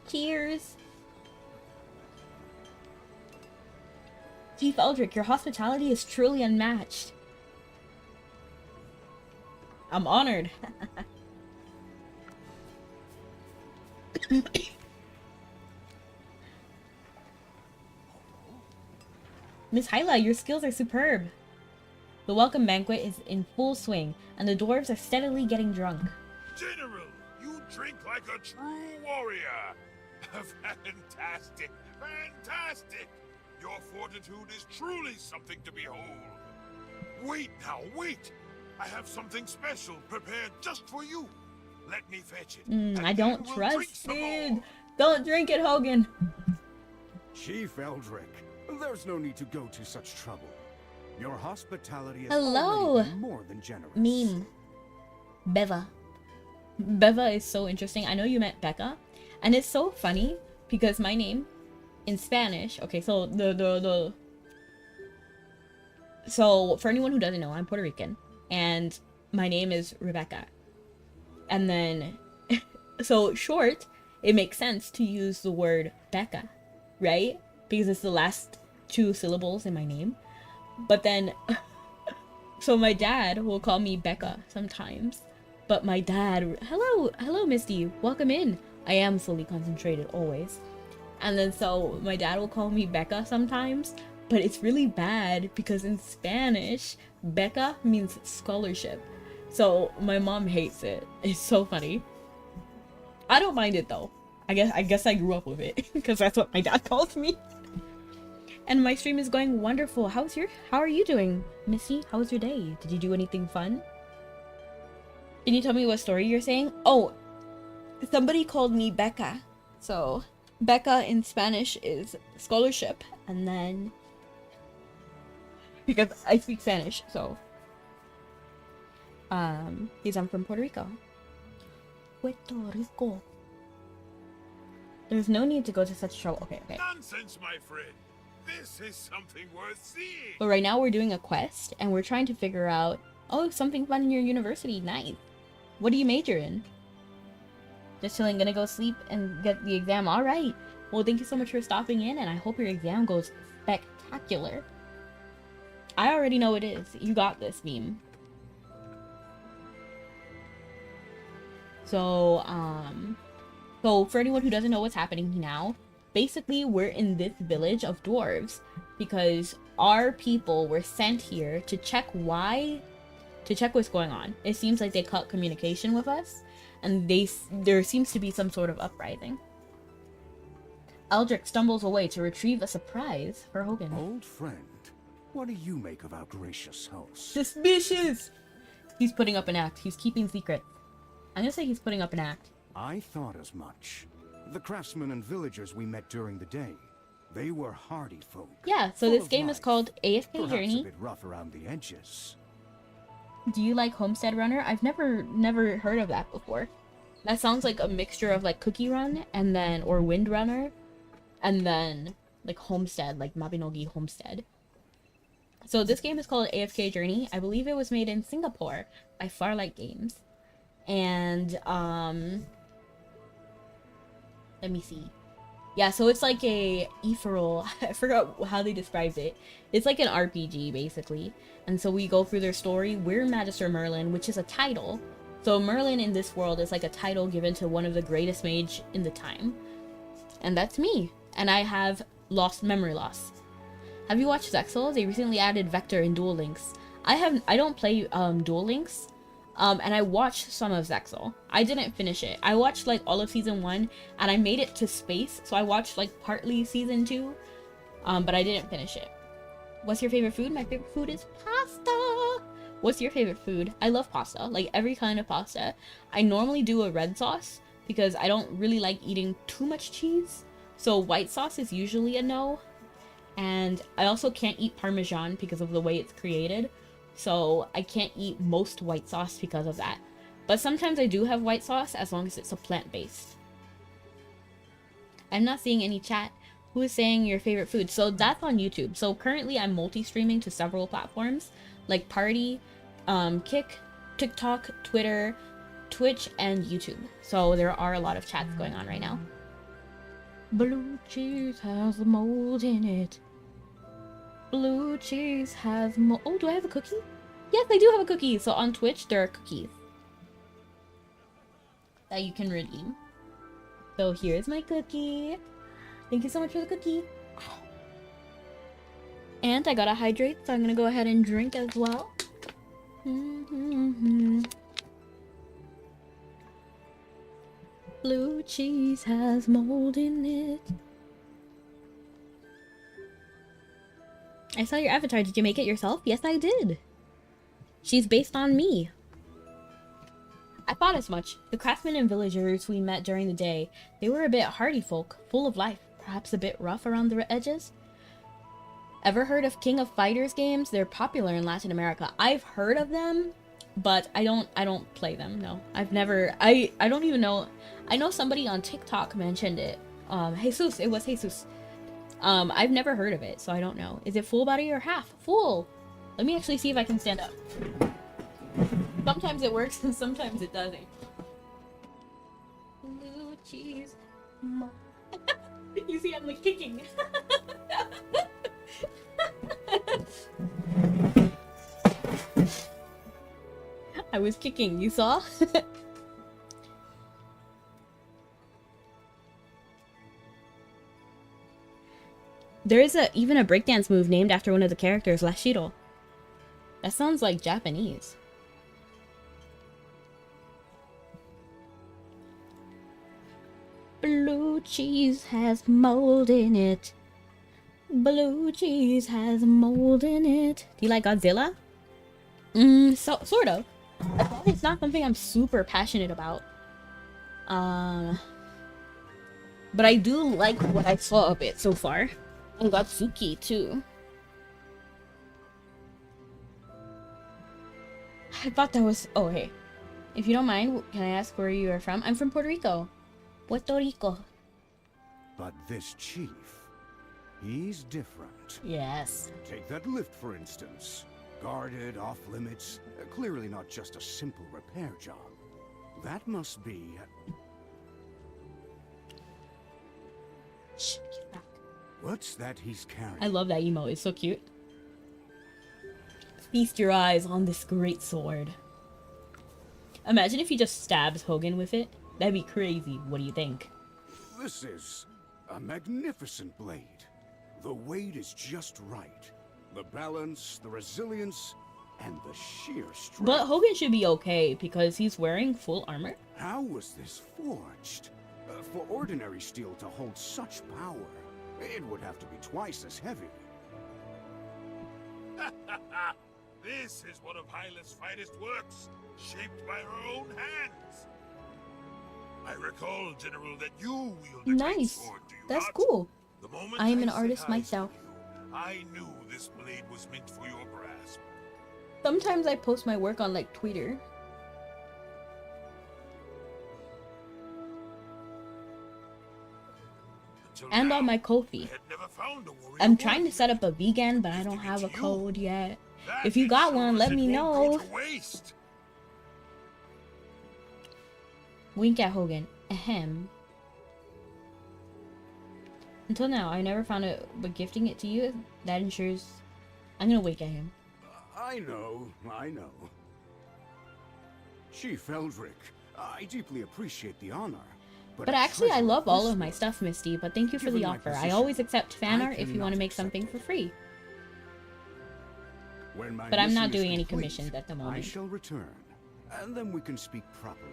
Cheers! Chief Eldrick, your hospitality is truly unmatched. I'm honored. Miss Hyla, your skills are superb. The welcome banquet is in full swing, and the dwarves are steadily getting drunk. General, you drink like a true warrior. Fantastic, fantastic. Your fortitude is truly something to behold. Wait now, wait. I have something special prepared just for you. Let me fetch it. I don't trust it. Don't drink it, Hogan. Chief Eldrick, there's no need to go to such trouble. Your hospitality is Hello. already been more than generous. Meme. Beva. Beva is so interesting. I know you meant Becca. And it's so funny because my name in Spanish, okay, so so for anyone who doesn't know, I'm Puerto Rican and my name is Rebecca. And then so short, it makes sense to use the word Becca, right? Because it's the last two syllables in my name. But then so my dad will call me Becca sometimes. But my dad, hello Misty, welcome in. I am fully concentrated always. And then so my dad will call me Becca sometimes, but it's really bad because in Spanish, Becca means scholarship. So my mom hates it. It's so funny. I don't mind it though. I guess I grew up with it because that's what my dad calls me. And my stream is going wonderful. How are you doing, Missy? How was your day? Did you do anything fun? Can you tell me what story you're saying? Oh, somebody called me Becca. So Becca in Spanish is scholarship, and then because I speak Spanish, so because I'm from Puerto Rico. Puerto Rico. There's no need to go to such trouble. Okay. Nonsense, my friend. This is something worth seeing. But right now we're doing a quest, and we're trying to figure out, oh, something fun in your university. Nice. What do you major in? Just chilling, gonna go sleep and get the exam. All right. Well, thank you so much for stopping in, and I hope your exam goes spectacular. I already know it is. You got this, meme. So for anyone who doesn't know what's happening now, basically we're in this village of dwarves because our people were sent here to check what's going on. It seems like they cut communication with us, and there seems to be some sort of uprising. Eldrick stumbles away to retrieve a surprise for Hogan. Old friend, what do you make of our gracious host? Suspicious! He's putting up an act. He's keeping secrets. I'm gonna say he's putting up an act. I thought as much. The craftsmen and villagers we met during the day, they were hardy folk. Yeah, so this game is called AFK Journey. A bit rough around the edges. Do you like Homestead Runner? I've never heard of that before. That sounds like a mixture of like Cookie Run and then or Wind Runner, and then like Homestead, like Mabinogi Homestead. So this game is called AFK Journey. I believe it was made in Singapore by FARLIGHT Games. And let me see. Yeah, so it's like a ethereal. I forgot how they described it. It's like an RPG basically, and so we go through their story. We're Magister Merlin, which is a title. So Merlin in this world is like a title given to one of the greatest mage in the time, and that's me. And I have memory loss. Have you watched Zexal? They recently added Vector in Duel Links. I don't play Duel Links. And I watched some of Zexal. I didn't finish it. I watched like all of season 1 and I made it to space. So I watched like partly season 2. But I didn't finish it. What's your favorite food? My favorite food is pasta. What's your favorite food? I love pasta. Like every kind of pasta. I normally do a red sauce because I don't really like eating too much cheese. So white sauce is usually a no. And I also can't eat Parmesan because of the way it's created. So I can't eat most white sauce because of that. But sometimes I do have white sauce as long as it's a plant-based. I'm not seeing any chat. Who is saying your favorite food? So that's on YouTube. So currently I'm multi-streaming to several platforms like Party, Kick, TikTok, Twitter, Twitch, and YouTube. So there are a lot of chats going on right now. Blue cheese has mold in it. Blue cheese has mold. Oh, do I have a cookie? Yes, I do have a cookie. So on Twitch, there are cookies that you can redeem. So here's my cookie. Thank you so much for the cookie. And I gotta hydrate, so I'm gonna go ahead and drink as well. Blue cheese has mold in it. I saw your avatar. Did you make it yourself? Yes, I did. She's based on me. I thought as much. The craftsmen and villagers we met during the day, they were a bit hardy folk, full of life, perhaps a bit rough around the edges. Ever heard of King of Fighters games? They're popular in Latin America. I've heard of them, but I don't play them. No, I've never. I don't even know. I know somebody on TikTok mentioned it. Jesus, it was Jesus. I've never heard of it, so I don't know. Is it full body or half? Full. Let me actually see if I can stand up. Sometimes it works and sometimes it doesn't. Blue cheese. You see, I'm like kicking. I was kicking, you saw? There is even a breakdance move named after one of the characters, Lashiro. That sounds like Japanese. Blue cheese has mold in it. Blue cheese has mold in it. Do you like Godzilla? Sort of. It's not something I'm super passionate about. But I do like what I saw of it so far. And Gotsuki too. I thought that was... Oh, hey. If you don't mind, can I ask where you are from? I'm from Puerto Rico. Puerto Rico. But this chief, he's different. Yes. Take that lift, for instance. Guarded, off limits. Clearly not just a simple repair job. That must be... Shh, get back. What's that he's carrying? I love that emote. It's so cute. Feast your eyes on this great sword. Imagine if he just stabs Hogan with it. That'd be crazy. What do you think? This is a magnificent blade. The weight is just right. The balance, the resilience, and the sheer strength. But Hogan should be okay because he's wearing full armor. How was this forged? For ordinary steel to hold such power, it would have to be twice as heavy. This is one of Hyla's finest works, shaped by her own hands. I recall, General, that you wield a great Nice. sword, do you That's not? cool. The moment I am an set artist eyes myself. on you, I knew this blade was meant for your grasp. Sometimes I post my work on like Twitter. Until And now, on my I Ko-fi. had never found a warrior I'm trying to worthy. set up a vegan, but I don't Gifting it have a to you. code yet. That If you got one, ensures let it me won't go know. to waste. Wink at Hogan. Ahem. Until now, I never found it, but gifting it to you, that ensures... I'm gonna wink at him. I know. Chief Eldrick, I deeply appreciate the honor. But actually, I love all of my stuff, Misty, but thank you for the offer. I always accept fan art if you want to make something for free. But I'm not doing any commissions at the moment. I shall return, and then we can speak properly.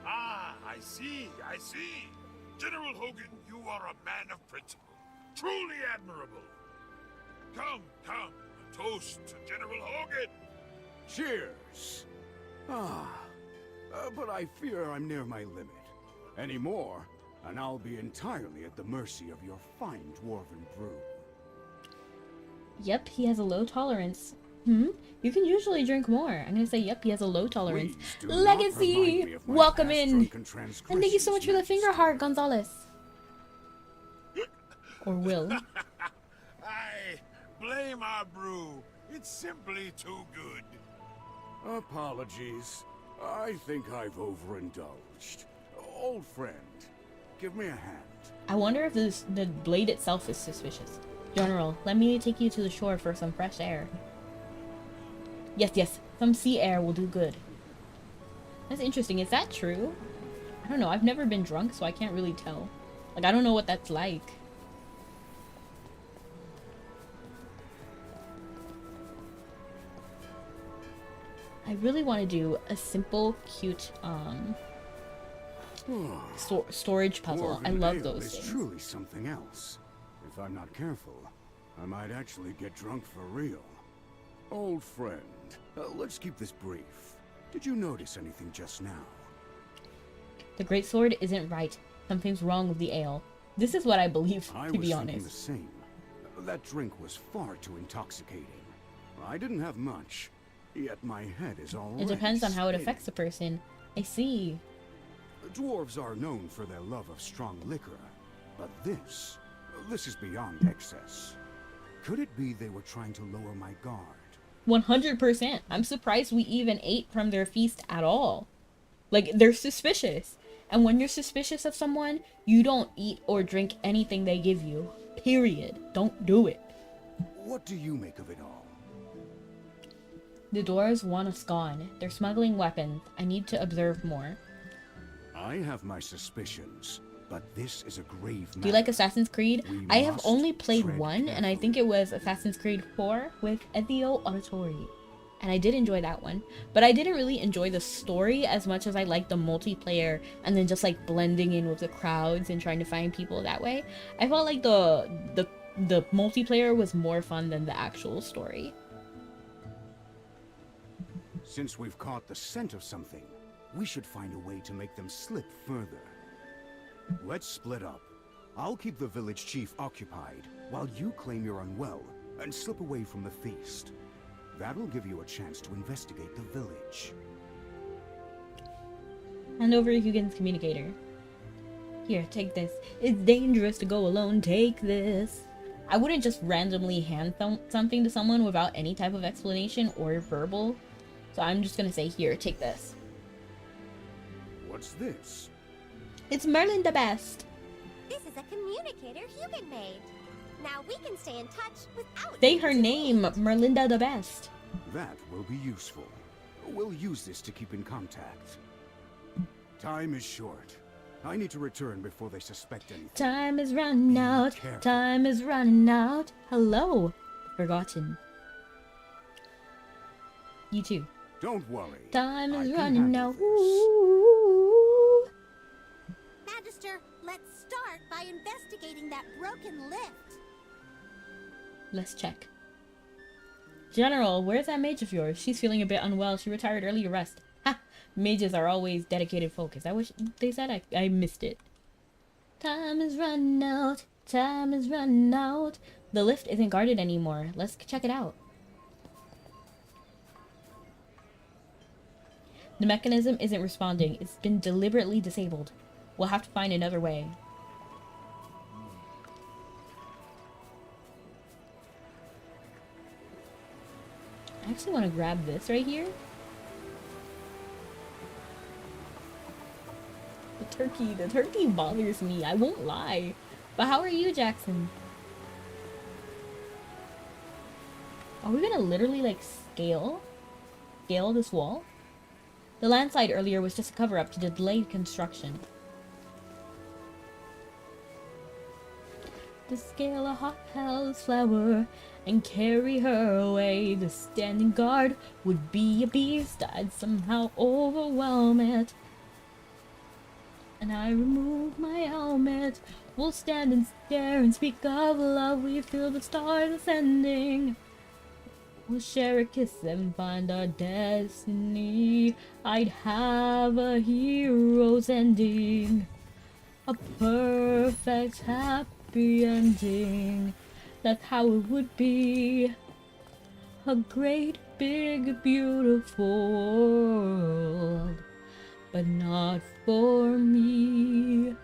Ah, I see. General Hogan, you are a man of principle. Truly admirable. Come. A toast to General Hogan. Cheers. But I fear I'm near my limit. Any more, and I'll be entirely at the mercy of your fine dwarven brew. Yep, he has a low tolerance. You can usually drink more. I'm gonna say, yep, he has a low tolerance. Legacy! Welcome in! And thank you so much for the finger heart, Gonzalez. Or Will. I blame our brew. It's simply too good. Apologies. I think I've overindulged. Old friend, give me a hand. I wonder if the blade itself is suspicious. General, let me take you to the shore for some fresh air. Yes, some sea air will do good. That's interesting. Is that true? I don't know. I've never been drunk, so I can't really tell. Like, I don't know what that's like. I really want to do a simple, cute, storage puzzle. I love those things. It's truly something else. If I'm not careful, I might actually get drunk for real. Old friend, let's keep this brief. Did you notice anything just now? The great sword isn't right. Something's wrong with the ale. This is what I believe, to be honest. I was thinking the same. That drink was far too intoxicating. I didn't have much, yet my head is already It depends on how it affects a person. I see. Dwarves are known for their love of strong liquor, but this is beyond excess. Could it be they were trying to lower my guard? 100%. I'm surprised we even ate from their feast at all. Like, they're suspicious. And when you're suspicious of someone, you don't eat or drink anything they give you. Period. Don't do it. What do you make of it all? The dwarves want us gone. They're smuggling weapons. I need to observe more. I have my suspicions, but this is a grave matter. Do you like Assassin's Creed? I have only played one, and I think it was Assassin's Creed 4 with Ezio Auditore. And I did enjoy that one. But I didn't really enjoy the story as much as I liked the multiplayer and then just like blending in with the crowds and trying to find people that way. I felt like the multiplayer was more fun than the actual story. Since we've caught the scent of something, we should find a way to make them slip further. Let's split up. I'll keep the village chief occupied, while you claim you're unwell and slip away from the feast. That'll give you a chance to investigate the village. Hand over Hugin's communicator. Here, take this. It's dangerous to go alone. Take this. I wouldn't just randomly hand something to someone without any type of explanation or verbal. So I'm just gonna say, here, take this. What's this? It's Merlin the Best. This is a communicator Hugin made. Now we can stay in touch without... Say her name, Merlinda the Best. That will be useful. We'll use this to keep in contact. Time is short. I need to return before they suspect anything. Time is running out. Careful. Time is running out. Hello. Forgotten. You too. Don't worry. Time is I can running handle out. this. Ooh. Magister, let's start by investigating that broken lift. Let's check. General, where's that mage of yours? She's feeling a bit unwell. She retired early to rest. Ha! Mages are always dedicated focus. I wish they said I missed it. Time is running out. Time is running out. The lift isn't guarded anymore. Let's check it out. The mechanism isn't responding. It's been deliberately disabled. We'll have to find another way. I actually want to grab this right here. turkey. The turkey bothers me. I won't lie. But how are you, Jackson? Are we gonna literally, like, scale this wall? The landslide earlier was just a cover-up to delayed construction. To scale a hothouse flower and carry her away, the standing guard would be a beast. I'd somehow overwhelm it. And I remove my helmet. We'll stand and stare and speak of love. We feel the stars ascending. We'll share a kiss and find our destiny. I'd have a hero's ending. A perfect happy ending. That's how it would be. A great big beautiful world. But not for me.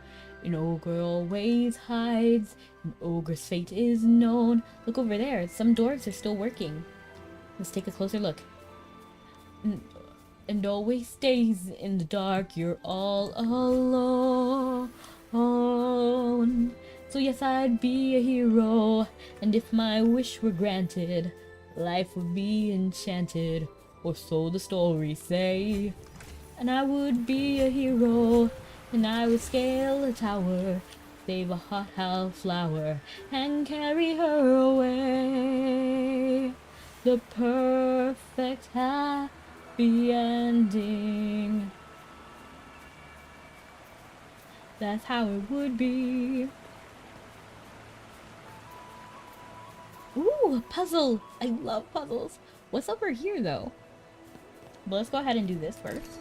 An ogre always hides. An ogre's fate is known. Look over there. Some dwarves are still working. Let's take a closer look. And always stays in the dark. You're all alone. So yes, I'd be a hero. And if my wish were granted, life would be enchanted. Or so the stories say. And I would be a hero. And I would scale a tower, save a hothouse flower, and carry her away. The perfect happy ending. That's how it would be. Ooh, a puzzle! I love puzzles. What's over here, though? But let's go ahead and do this first.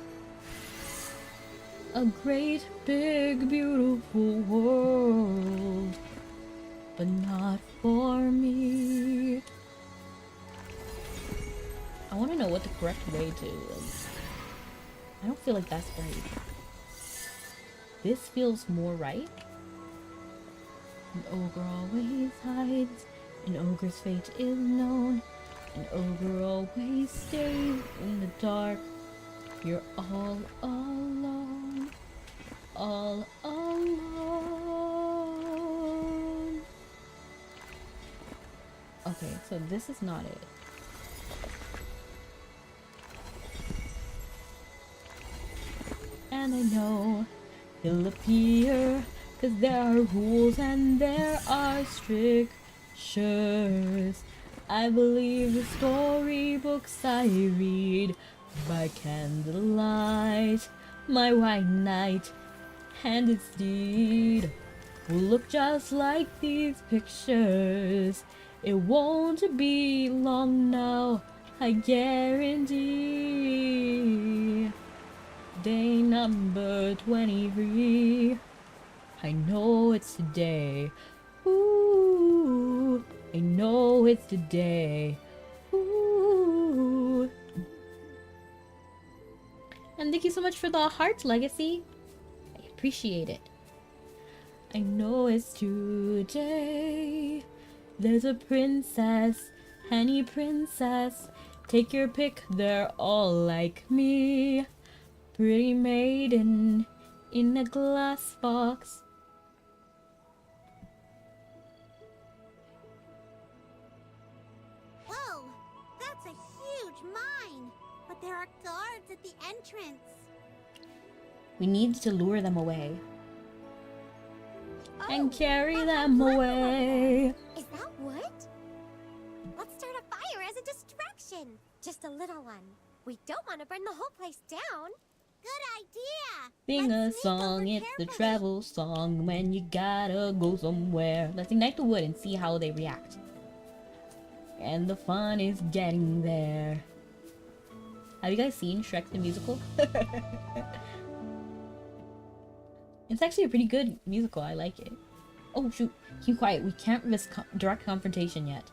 A great big beautiful world, but not for me. I want to know what the correct way to, I don't feel like that's right. This feels more right. An ogre always hides. An ogre's fate is known. An ogre always stays in the dark. You're all alone. All alone. Okay, so this is not it. And I know he'll appear, 'cause there are rules and there are strictures. I believe the storybooks I read by candlelight. My white knight and its deed will look just like these pictures. It won't be long now, I guarantee. Day number 23. I know it's today. Ooh, I know it's today. Ooh. And thank you so much for the heart, Legacy. I appreciate it. I know it's today. There's a princess, any princess. Take your pick, they're all like me. Pretty maiden in a glass box. Whoa! That's a huge mine! But there are guards at the entrance. We need to lure them away. Oh, And carry that's them a clever away. idea. Is that wood? Let's start a fire as a distraction. Just a little one. We don't want to burn the whole place down. Good idea! Sing a Let's sneak over song, it's the carefully. travel song when you gotta go somewhere. Let's ignite the wood and see how they react. And the fun is getting there. Have you guys seen Shrek the Musical? It's actually a pretty good musical, I like it. Oh shoot, keep quiet, we can't risk direct confrontation yet.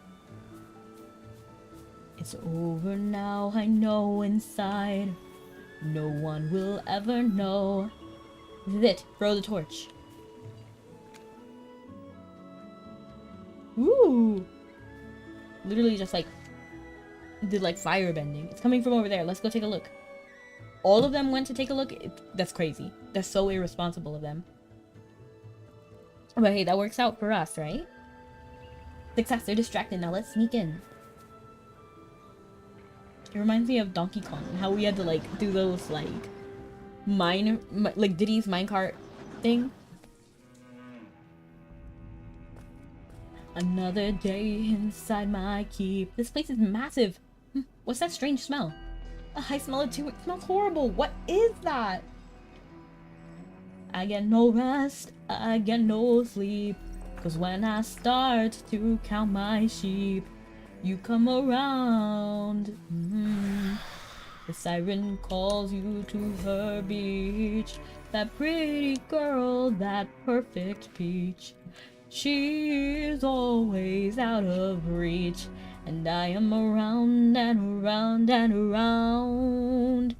It's over now, I know inside. No one will ever know. This is it. Throw the torch. Ooh! Literally just like did like fire bending. It's coming from over there. Let's go take a look. all of them went to take a look. That's crazy. That's so irresponsible of them. But hey, that works out for us, right? Success, they're distracted. Now let's sneak in. It reminds me of Donkey Kong and how we had to like do those like like Diddy's minecart thing. Another day inside my keep. This place is massive. What's that strange smell? I smell it too. It smells horrible. What is that? I get no rest. I get no sleep. 'Cause when I start to count my sheep, you come around. The siren calls you to her beach. That pretty girl, that perfect peach. She's always out of reach. And I am around and around and around.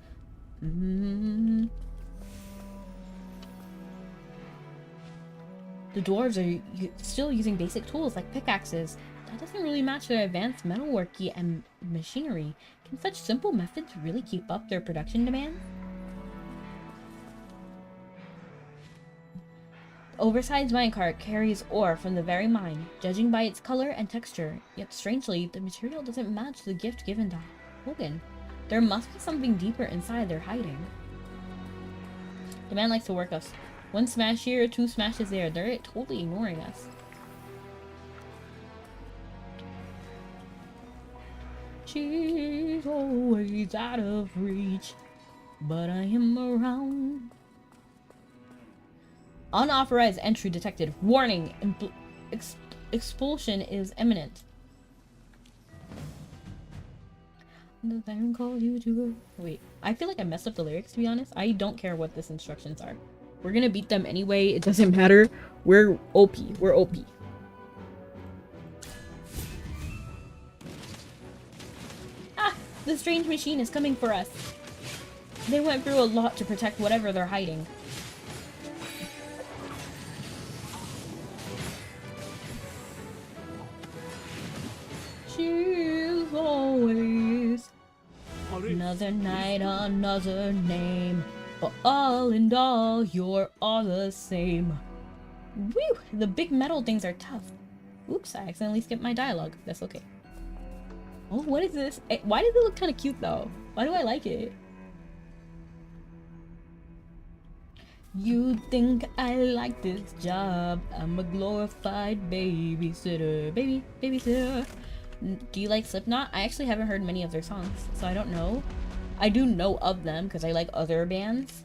The dwarves are still using basic tools like pickaxes. That doesn't really match their advanced metalworky and machinery. Can such simple methods really keep up their production demands? The oversized minecart carries ore from the very mine, judging by its color and texture. Yet strangely, the material doesn't match the gift given to Hogan. There must be something deeper inside they're hiding. The man likes to work us. One smash here, two smashes there. They're totally ignoring us. She's always out of reach, but I am around. Unauthorized entry detected. Warning, expulsion is imminent. The siren calls you to go. Wait, I feel like I messed up the lyrics, to be honest. I don't care what this instructions are. We're gonna beat them anyway. It doesn't matter. We're OP. We're OP. Ah! The strange machine is coming for us. They went through a lot to protect whatever they're hiding. She's always another night, another name. But all in all, you're all the same. Whew! The big metal things are tough. Oops, I accidentally skipped my dialogue. That's okay. Oh, what is this? Why does it look kind of cute though? Why do I like it? You think I like this job? I'm a glorified babysitter. Babysitter. Do you like Slipknot? I actually haven't heard many of their songs, so I don't know. I do know of them because I like other bands.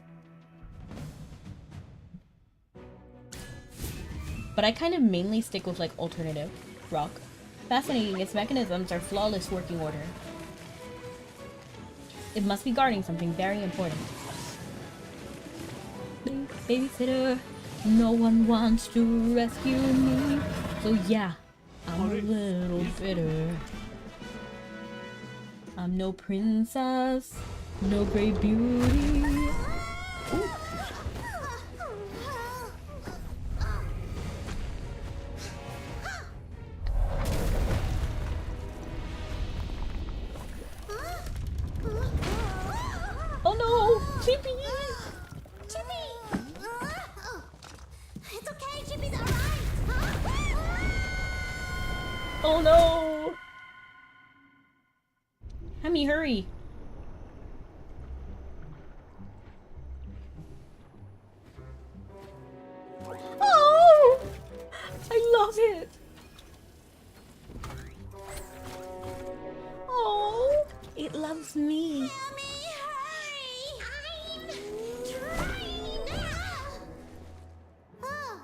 But I kind of mainly stick with like alternative rock. Fascinating, its mechanisms are flawless working order. It must be guarding something very important. Babysitter, no one wants to rescue me. So yeah, I'm a little bitter. I'm no princess, no great beauty. Ooh. Oh no! Chippy! Chippy! It's okay, Chippy's alright! Oh no! Hemi, hurry! Oh! I love it! Oh! It loves me! Mommy, hurry! I'm trying! Oh.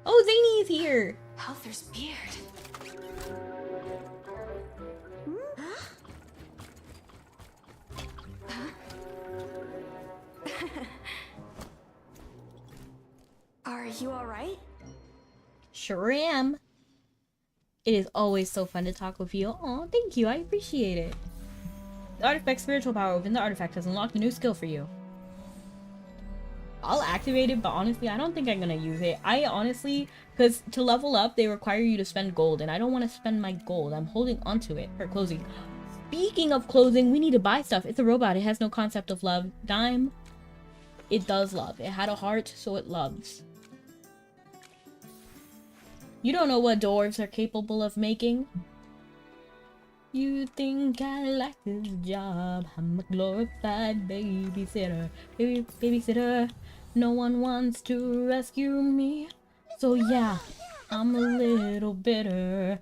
Oh, Zany's here! Helther's beard. Are you alright? Sure am. It is always so fun to talk with you. Oh, thank you. I appreciate it. The artifact's spiritual power within the artifact has unlocked a new skill for you. I'll activate it, but honestly, I don't think I'm gonna use it. I honestly, because to level up, they require you to spend gold, and I don't want to spend my gold. I'm holding onto it for closing. Speaking of closing, we need to buy stuff. It's a robot. It has no concept of love. Dime. It does love. It had a heart, so it loves. You don't know what dwarves are capable of making. You think I like this job? I'm a glorified babysitter. Babysitter. No one wants to rescue me. So yeah, I'm a little bitter.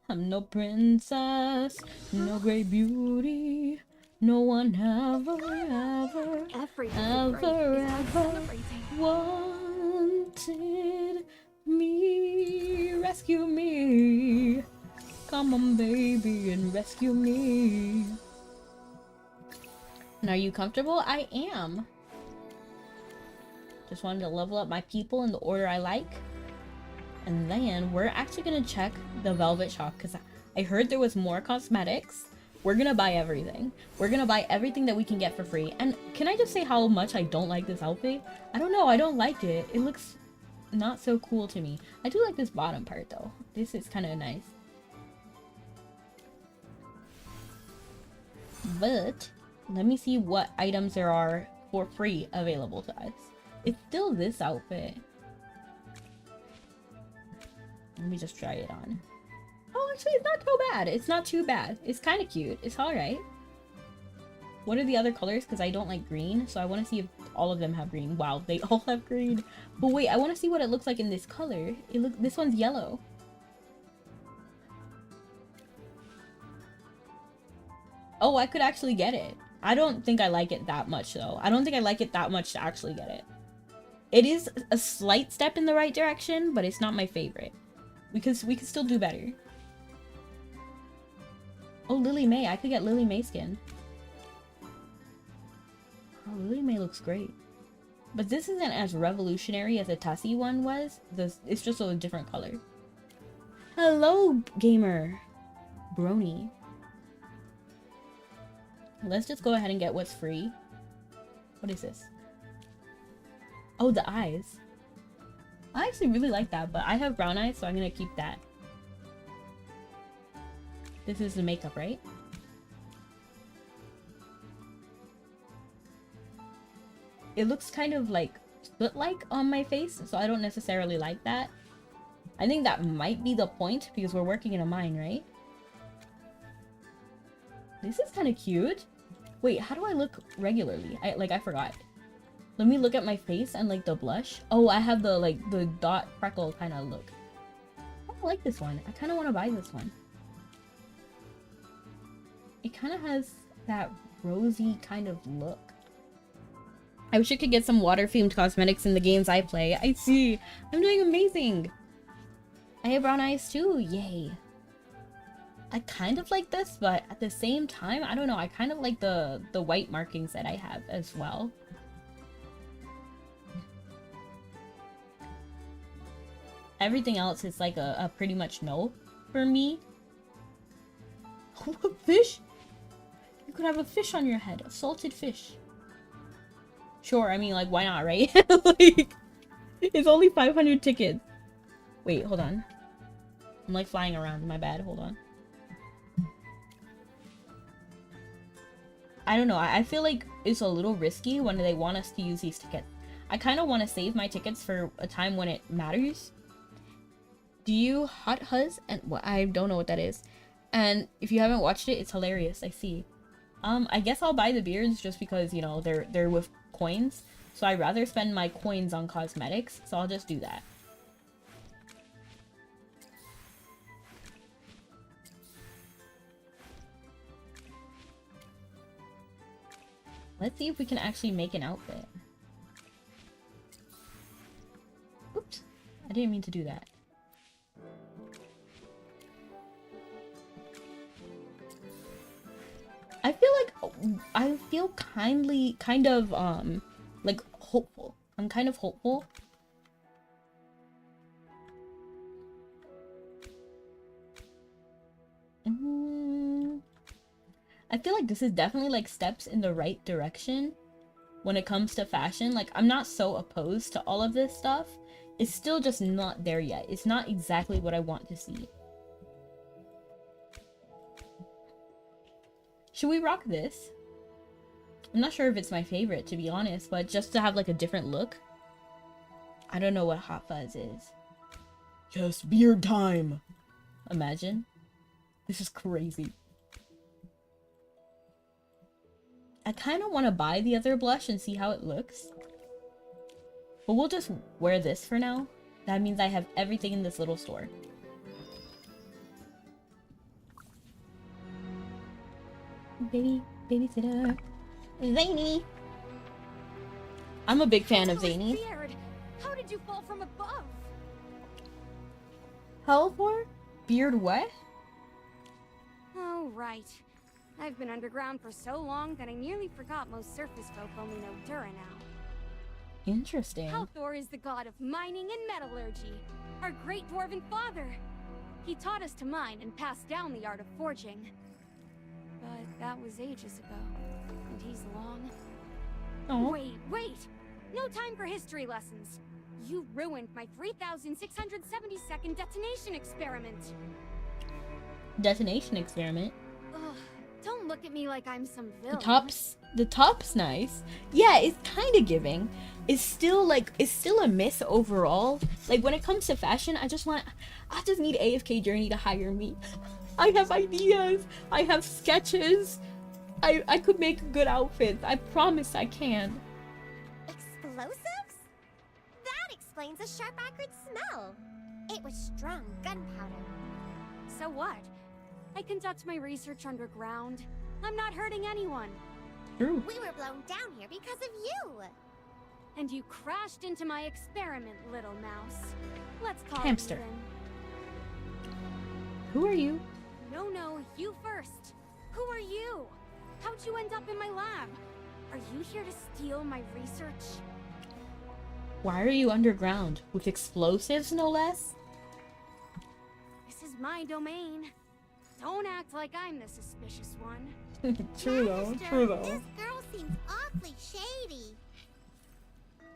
I'm no princess, no great beauty. No one ever wanted me. Rescue me. Come on, baby, and rescue me. And are you comfortable? I am. Just wanted to level up my people in the order I like. And then we're actually gonna check the velvet shop because I heard there was more cosmetics. We're gonna buy everything. We're gonna buy everything that we can get for free. And can I just say how much I don't like this outfit? I don't know, I don't like it. It looks not so cool to me. I do like this bottom part though. This is kind of nice. But let me see what items there are for free available to us. It's still this outfit. Let me just try it on. Oh, actually, it's not too bad. It's not too bad. It's kind of cute. It's alright. What are the other colors? Because I don't like green, so I want to see if all of them have green. Wow, they all have green. But wait, I want to see what it looks like in this color. This one's yellow. Oh, I could actually get it. I don't think I like it that much, though. I don't think I like it that much to actually get it. It is a slight step in the right direction, but it's not my favorite. Because we could still do better. Oh, Lily May. I could get Lily May skin. Oh, Lily May looks great. But this isn't as revolutionary as the Tussie one was. It's just a different color. Hello, gamer. Brony. Let's just go ahead and get what's free. What is this? Oh, the eyes. I actually really like that, but I have brown eyes, so I'm gonna keep that. This is the makeup, right? It looks kind of like soot-like on my face, so I don't necessarily like that. I think that might be the point, because we're working in a mine, right? This is kind of cute. Wait, how do I look regularly? I forgot. Let me look at my face and like the blush. Oh, I have the like the dot freckle kind of look. I don't like this one. I kind of want to buy this one. It kind of has that rosy kind of look. I wish I could get some water-themed cosmetics in the games I play. I see. I'm doing amazing. I have brown eyes too. Yay. I kind of like this, but at the same time, I don't know. I kind of like the white markings that I have as well. Everything else is like a pretty much no for me. A fish? You could have a fish on your head. A salted fish. Sure, I mean, like, why not, right? Like, it's only 500 tickets. Wait, hold on. I'm like flying around. My bad. Hold on. I don't know. I feel like it's a little risky when they want us to use these tickets. I kind of want to save my tickets for a time when it matters. Do you hot huzz? And what? I don't know what that is. And if you haven't watched it, it's hilarious. I see. I guess I'll buy the beards just because, you know, they're with coins. So I'd rather spend my coins on cosmetics. So I'll just do that. Let's see if we can actually make an outfit. Oops. I didn't mean to do that. I feel kind of like hopeful. I'm kind of hopeful. I feel like this is definitely like steps in the right direction. when it comes to fashion. Like, I'm not so opposed to all of this stuff. It's still just not there yet. It's not exactly what I want to see. Should we rock this? I'm not sure if it's my favorite, to be honest, but just to have like a different look. I don't know what Hot Fuzz is. Just beard time! Imagine. This is crazy. I kind of want to buy the other blush and see how it looks. But we'll just wear this for now. That means I have everything in this little store. Babysitter. Zany! I'm a big fan of Zany. How did you fall from above? Hell for? Beard what? Oh, right. I've been underground for so long that I nearly forgot most surface folk only know Dura now. Interesting. Halthor is the god of mining and metallurgy, our great dwarven father. He taught us to mine and passed down the art of forging. But that was ages ago, and he's long. Oh. Wait! No time for history lessons. You ruined my 3,672nd detonation experiment. Detonation experiment? Ugh, don't look at me like I'm some villain. The top's nice. Yeah, it's kind of giving. It's still a miss overall. Like, when it comes to fashion, I just need AFK Journey to hire me. I have ideas. I have sketches. I could make good outfits. I promise I can. Explosives? That explains the sharp, acrid smell. It was strong gunpowder. So what? I conduct my research underground. I'm not hurting anyone. True. We were blown down here because of you. And you crashed into my experiment, little mouse. Let's call Hamster. it even. Who are you? No, you first. Who are you? How'd you end up in my lab? Are you here to steal my research? Why are you underground? With explosives, no less? This is my domain. Don't act like I'm the suspicious one. True though. This girl seems awfully shady.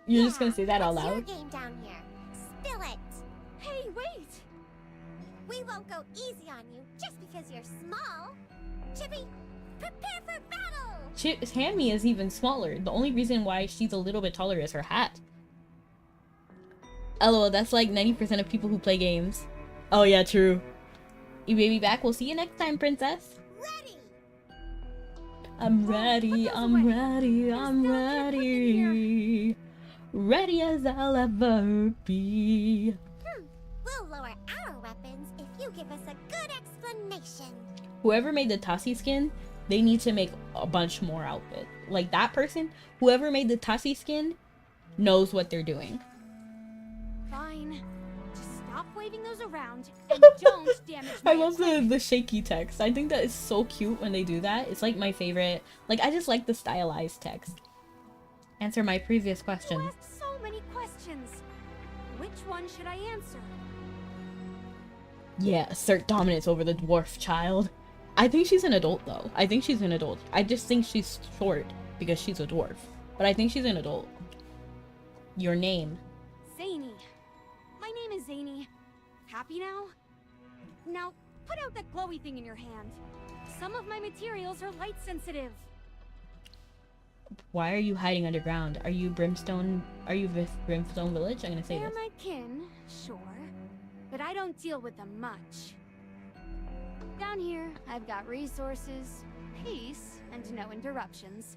You're just gonna say that out What's your loud? game down here? Spill it. Hey, wait! We won't go easy on you just because you're small. Chippy, prepare for battle! Hammy is even smaller. The only reason why she's a little bit taller is her hat. LOL, that's like 90% of people who play games. Oh yeah, true. You baby back. We'll see you next time, princess. Ready! I'm ready, I'm ready, I'm ready. Ready as I'll ever be. We'll lower our weapons if you give us a good explanation. Whoever made the Tassi skin, they need to make a bunch more outfit. Like that person, whoever made the Tassi skin, knows what they're doing. Fine. Just stop waving those around and don't damage my I love the shaky text. I think that is so cute when they do that. It's like my favorite. Like, I just like the stylized text. Answer my previous question. You asked so many questions. Which one should I answer? Yeah, assert dominance over the dwarf child. I think she's an adult though. I think she's an adult. I just think she's short because she's a dwarf. But I think she's an adult. Your name? Zany. My name is Zany. Happy now? Now, put out that glowy thing in your hand. Some of my materials are light sensitive. Why are you hiding underground? Are you Brimstone? Are you with Brimstone Village? I'm gonna say They're this. my kin, sure. But I don't deal with them much. Down here, I've got resources, peace, and no interruptions.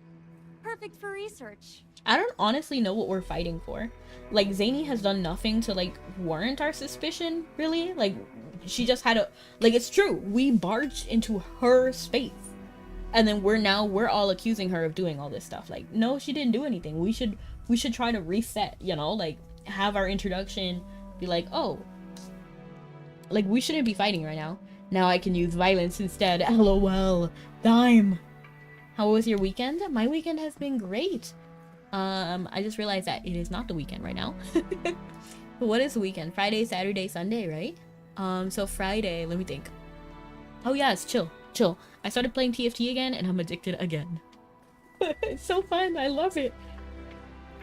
Perfect for research. I don't honestly know what we're fighting for. Like, Zany has done nothing to, like, warrant our suspicion, really. Like, she just had a... Like, it's true. We barged into her space. And then we're all accusing her of doing all this stuff. Like, no, she didn't do anything. We should try to reset, you know? Like, have our introduction be like, oh. Like, we shouldn't be fighting right now. Now I can use violence instead. LOL. Dime. How was your weekend? My weekend has been great. I just realized that it is not the weekend right now. What is the weekend? Friday, Saturday, Sunday, right? So Friday, let me think. Oh yeah, it's chill. I started playing TFT again and I'm addicted again. It's so fun. I love it.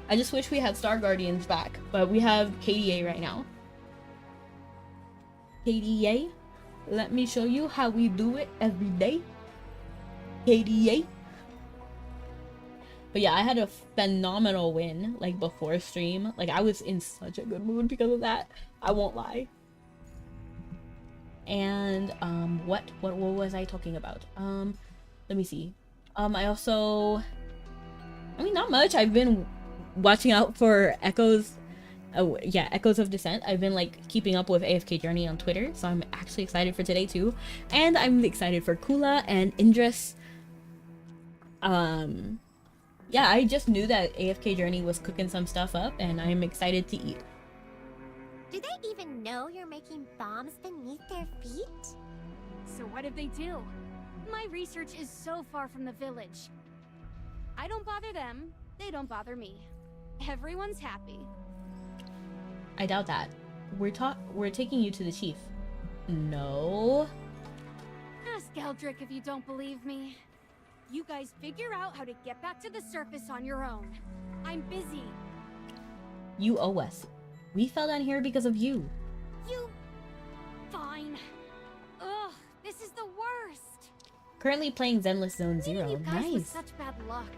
I just wish we had Star Guardians back, but we have KDA right now. KDA, let me show you how we do it every day. KDA. But yeah, I had a phenomenal win, like, before stream. Like, I was in such a good mood because of that. I won't lie. And, what was I talking about? Let me see. I mean, not much. I've been watching out for Echoes. Oh, yeah, Echoes of Dissent. I've been, like, keeping up with AFK Journey on Twitter, so I'm actually excited for today, too. And I'm excited for Kula and Indris. Yeah, I just knew that AFK Journey was cooking some stuff up, and I'm excited to eat. Do they even know you're making bombs beneath their feet? So what if they do? My research is so far from the village. I don't bother them, they don't bother me. Everyone's happy. I doubt that. We're taking you to the chief. No. Ask Eldrick if you don't believe me. You guys figure out how to get back to the surface on your own. I'm busy. You owe us. We fell down here because of you. You... Fine. Ugh, this is the worst. Currently playing Zenless Zone Leaving 0. you guys with Nice. such bad luck.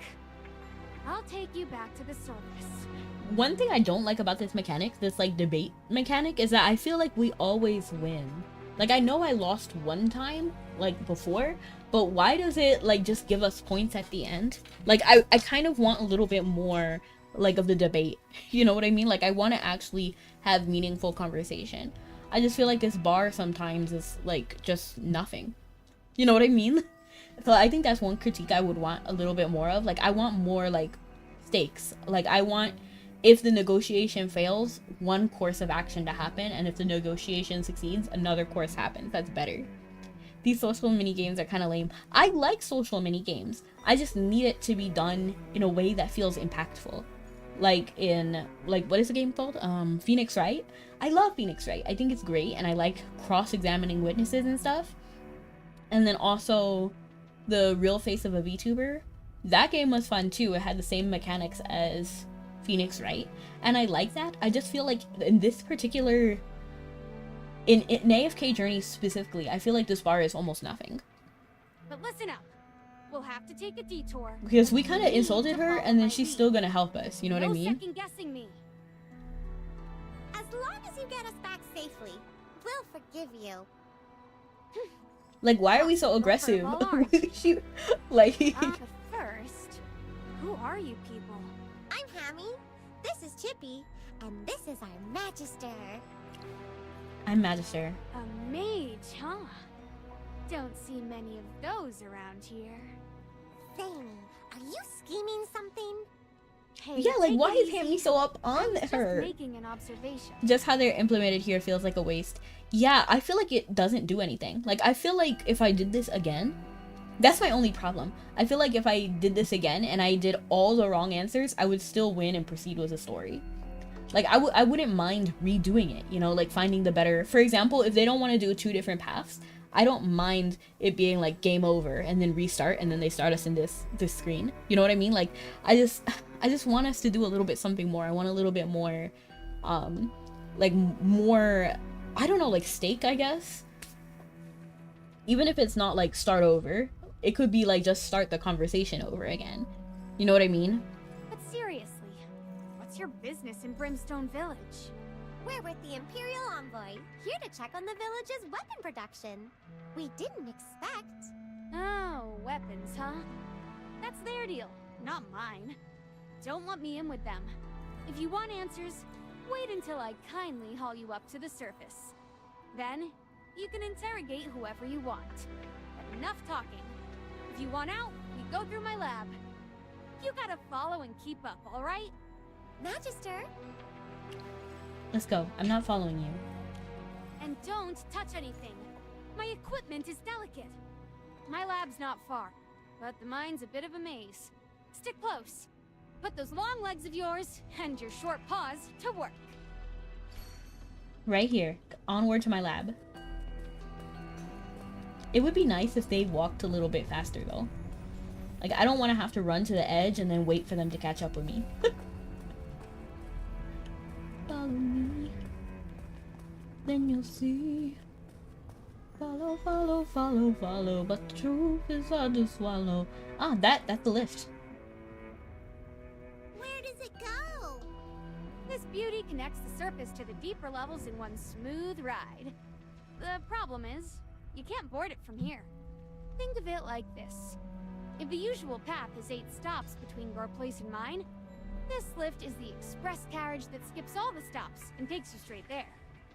I'll take you back to the surface. One thing I don't like about this mechanic, this like debate mechanic, is that I feel like we always win. Like, I know I lost one time, like, before, but why does it, like, just give us points at the end? Like, I kind of want a little bit more, like, of the debate. You know what I mean? Like, I want to actually have meaningful conversation. I just feel like this bar sometimes is, like, just nothing. You know what I mean? So I think that's one critique I would want a little bit more of. Like, I want more, like, stakes. Like, I want... if the negotiation fails, one course of action to happen, and if the negotiation succeeds, another course happens. That's better. These social minigames are kind of lame. I like social minigames. I just need it to be done in a way that feels impactful. Like in, like, what is the game called? Phoenix Wright? I love Phoenix Wright. I think it's great, and I like cross-examining witnesses and stuff. And then also, the Real Face of a VTuber. That game was fun too. It had the same mechanics as Phoenix Wright, and I like that. I just feel like in this particular in AFK Journey specifically, I feel like this bar is almost nothing. But listen up. We'll have to take a detour. Because we kind of insulted her, and then she's still gonna help us. You know what I mean? No second guessing me. As long as you get us back safely, we'll forgive you. Like, why are we so aggressive? She, like. But first, who are you people? I'm Hammy, this is Chippy, and this is our Magister. I'm Magister. A mage, huh? Don't see many of those around here. Thing, are you scheming something? Hey, Yeah, like, take why it is easy. Hammy so up on I was her? Just making an observation. Just how they're implemented here feels like a waste. Yeah, I feel like it doesn't do anything. Like, I feel like if I did this again, that's my only problem. I feel like if I did this again and I did all the wrong answers, I would still win and proceed with the story. Like, I wouldn't mind redoing it, you know, like finding the better. For example, if they don't want to do 2 different paths, I don't mind it being like game over and then restart and then they start us in this screen. You know what I mean? Like, I just want us to do a little bit something more. I want a little bit more, like more, I don't know, like stake, I guess. Even if it's not like start over, it could be like just start the conversation over again. You know what I mean? But seriously, what's your business in Brimstone Village? We're with the Imperial Envoy, here to check on the village's weapon production. We didn't expect... Oh, weapons, huh? That's their deal, not mine. Don't lump me in with them. If you want answers, wait until I kindly haul you up to the surface. Then, you can interrogate whoever you want. But enough talking. If you want out, we go through my lab. You gotta follow and keep up, alright? Magister? Let's go. I'm not following you. And don't touch anything. My equipment is delicate. My lab's not far, but the mine's a bit of a maze. Stick close. Put those long legs of yours and your short paws to work. Right here. Onward to my lab. It would be nice if they walked a little bit faster, though. Like, I don't want to have to run to the edge and then wait for them to catch up with me. follow me. Then you'll see. Follow, follow, follow, follow. But the truth is hard to swallow. Ah, that's the lift. Where does it go? This beauty connects the surface to the deeper levels in one smooth ride. The problem is, you can't board it from here. Think of it like this. If the usual path has 8 stops between your place and mine, this lift is the express carriage that skips all the stops and takes you straight there.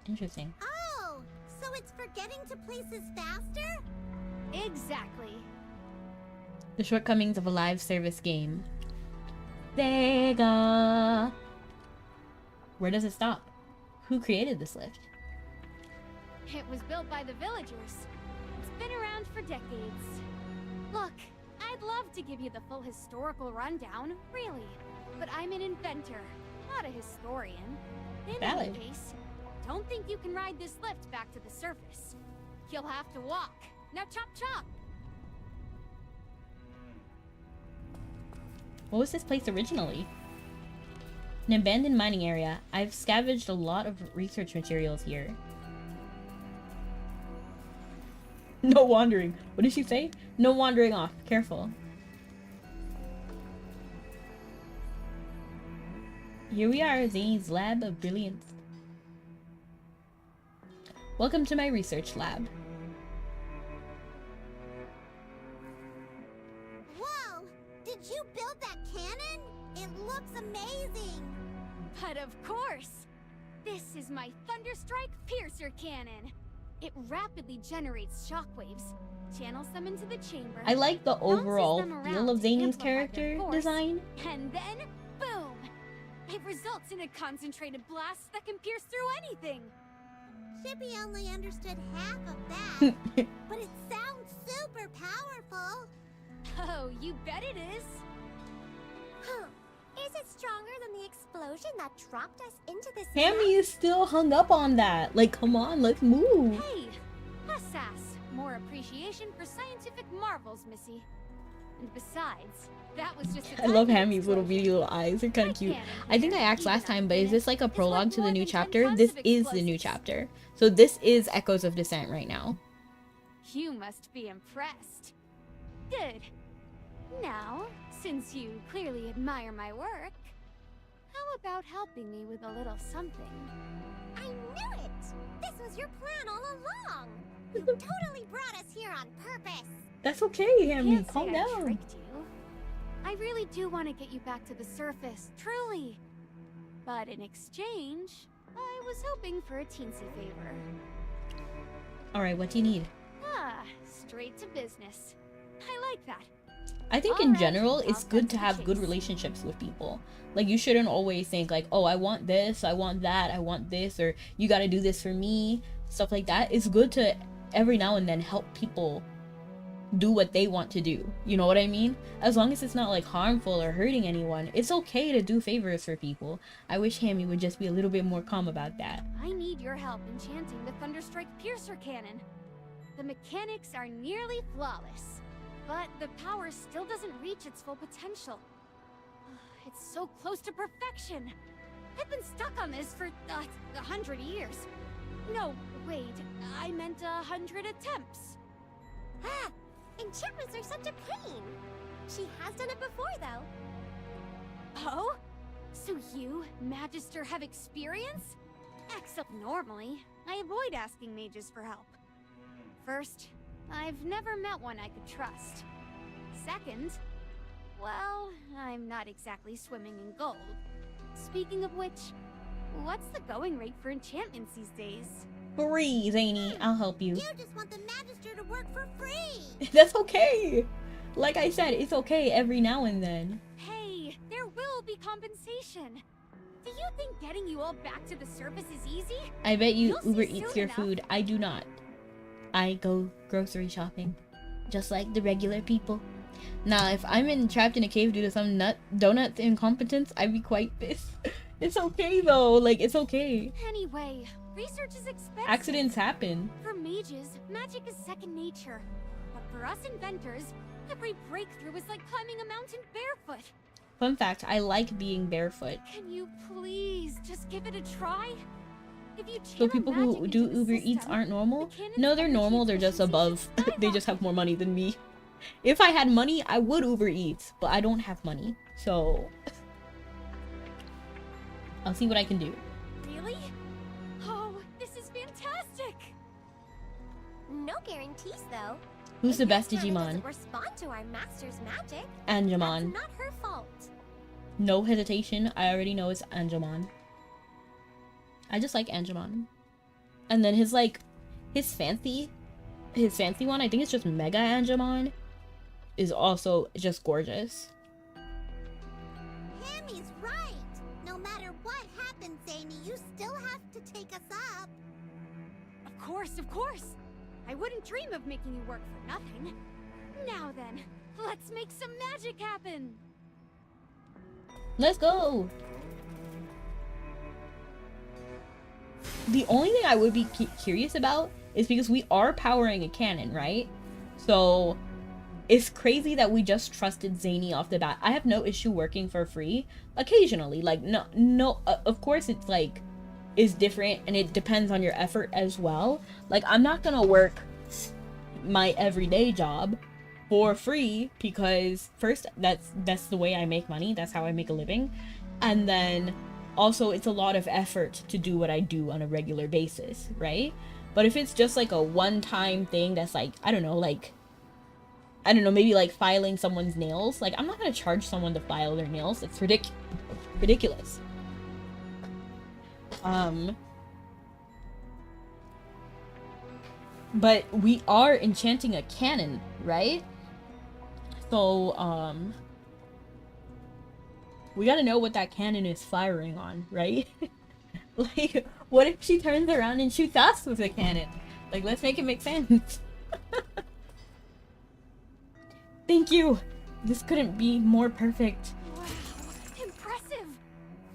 Interesting. Oh, so it's for getting to places faster? Exactly. The shortcomings of a live service game. Sega. Where does it stop? Who created this lift? It was built by the villagers. It's been around for decades. Look, I'd love to give you the full historical rundown, really. But I'm an inventor, not a historian. In Valid. any case, don't think you can ride this lift back to the surface. You'll have to walk. Now chop chop! What was this place originally? An abandoned mining area. I've scavenged a lot of research materials here. No wandering. What did she say? No wandering off. Careful. Here we are, Zane's lab of brilliance. Welcome to my research lab. Whoa! Did you build that cannon? It looks amazing! But of course! This is my Thunderstrike Piercer Cannon. It rapidly generates shockwaves, channels them into the chamber. I like the overall bounces them feel around of to Zane's amplify their character force, design. And then, boom! It results in a concentrated blast that can pierce through anything. Chippy only understood half of that, but it sounds super powerful. Oh, you bet it is. Huh. Is it stronger than the explosion that dropped us into the sea? Hammy is still hung up on that. Like, come on, let's move. Hey, less sass, more appreciation for scientific marvels, Missy. And besides, that was just a I love tiny Hammy's little explosion. beady little eyes. They're kind of cute. cannon I think I here, asked last even time, but is this like a unfinished, is prologue worth to the more new than 10 chapter? tons This of is the new explosives. chapter. So this is Echoes of Dissent right now. You must be impressed. Good. Now, since you clearly admire my work, how about helping me with a little something? I knew it! This was your plan all along! You totally brought us here on purpose! That's okay, Hammy. Can't say Calm I down. tricked you. I really do want to get you back to the surface, truly. But in exchange, I was hoping for a teensy favor. Alright, what do you need? Ah, straight to business. I like that. I think in Alright, general, I'll it's cut good to to the have good chase. relationships with people. Like, you shouldn't always think like, oh, I want this, I want that, I want this, or you gotta do this for me, stuff like that. It's good to every now and then help people do what they want to do. You know what I mean? As long as it's not like harmful or hurting anyone, it's okay to do favors for people. I wish Hammy would just be a little bit more calm about that. I need your help enchanting the Thunderstrike Piercer Cannon. The mechanics are nearly flawless, but the power still doesn't reach its full potential. It's so close to perfection. I've been stuck on this for 100 years. No, wait, I meant 100 attempts. Ah! Enchantments are such a pain! She has done it before, though. Oh? So you, Magister, have experience? Except normally, I avoid asking mages for help. First, I've never met one I could trust. Second, well, I'm not exactly swimming in gold. Speaking of which, what's the going rate for enchantments these days? Free, Zany. I'll help you. You just want the Magister to work for free! That's okay. Like I said, it's okay every now and then. Hey, there will be compensation. Do you think getting you all back to the surface is easy? I bet you You'll see Uber soon eats your enough. food. I do not. I go grocery shopping. Just like the regular people. Now, if I'm trapped in a cave due to some donut incompetence, I'd be quite pissed. It's okay though, like it's okay. Anyway, research is expensive. Accidents happen. For mages, magic is second nature. But for us inventors, every breakthrough is like climbing a mountain barefoot. Fun fact, I like being barefoot. Can you please just give it a try? If you So channel people magic who into do the Uber Eats system, aren't normal? the cannon's No, they're energy normal, they're just efficiency above. should They just have more money than me. If I had money, I would Uber Eats, but I don't have money, so I'll see what I can do. Really? Oh, this is fantastic! No guarantees, though. Who's the If best Nesrina Digimon? doesn't respond to our master's magic, Angemon. that's not her fault. No hesitation, I already know it's Angemon. I just like Angemon. And then his fancy one, I think it's just Mega Angemon, is also just gorgeous. Hammy's right. No matter what happens, Zany, you still have to take us up. Of course, of course! I wouldn't dream of making you work for nothing. Now then, let's make some magic happen! Let's go! The only thing I would be curious about is because we are powering a cannon, right? So it's crazy that we just trusted Zany off the bat. I have no issue working for free occasionally. Like, no, of course it's like is different and it depends on your effort as well. Like, I'm not gonna work my everyday job for free because first, that's the way I make money. That's how I make a living. And then also it's a lot of effort to do what I do on a regular basis, right? But if it's just like a one-time thing that's like, I don't know, maybe like filing someone's nails. Like, I'm not gonna charge someone to file their nails. It's ridiculous. But we are enchanting a cannon, right? So, we gotta know what that cannon is firing on, right? Like, what if she turns around and shoots us with a cannon? Like, let's make it make sense. Thank you! This couldn't be more perfect. Wow, impressive!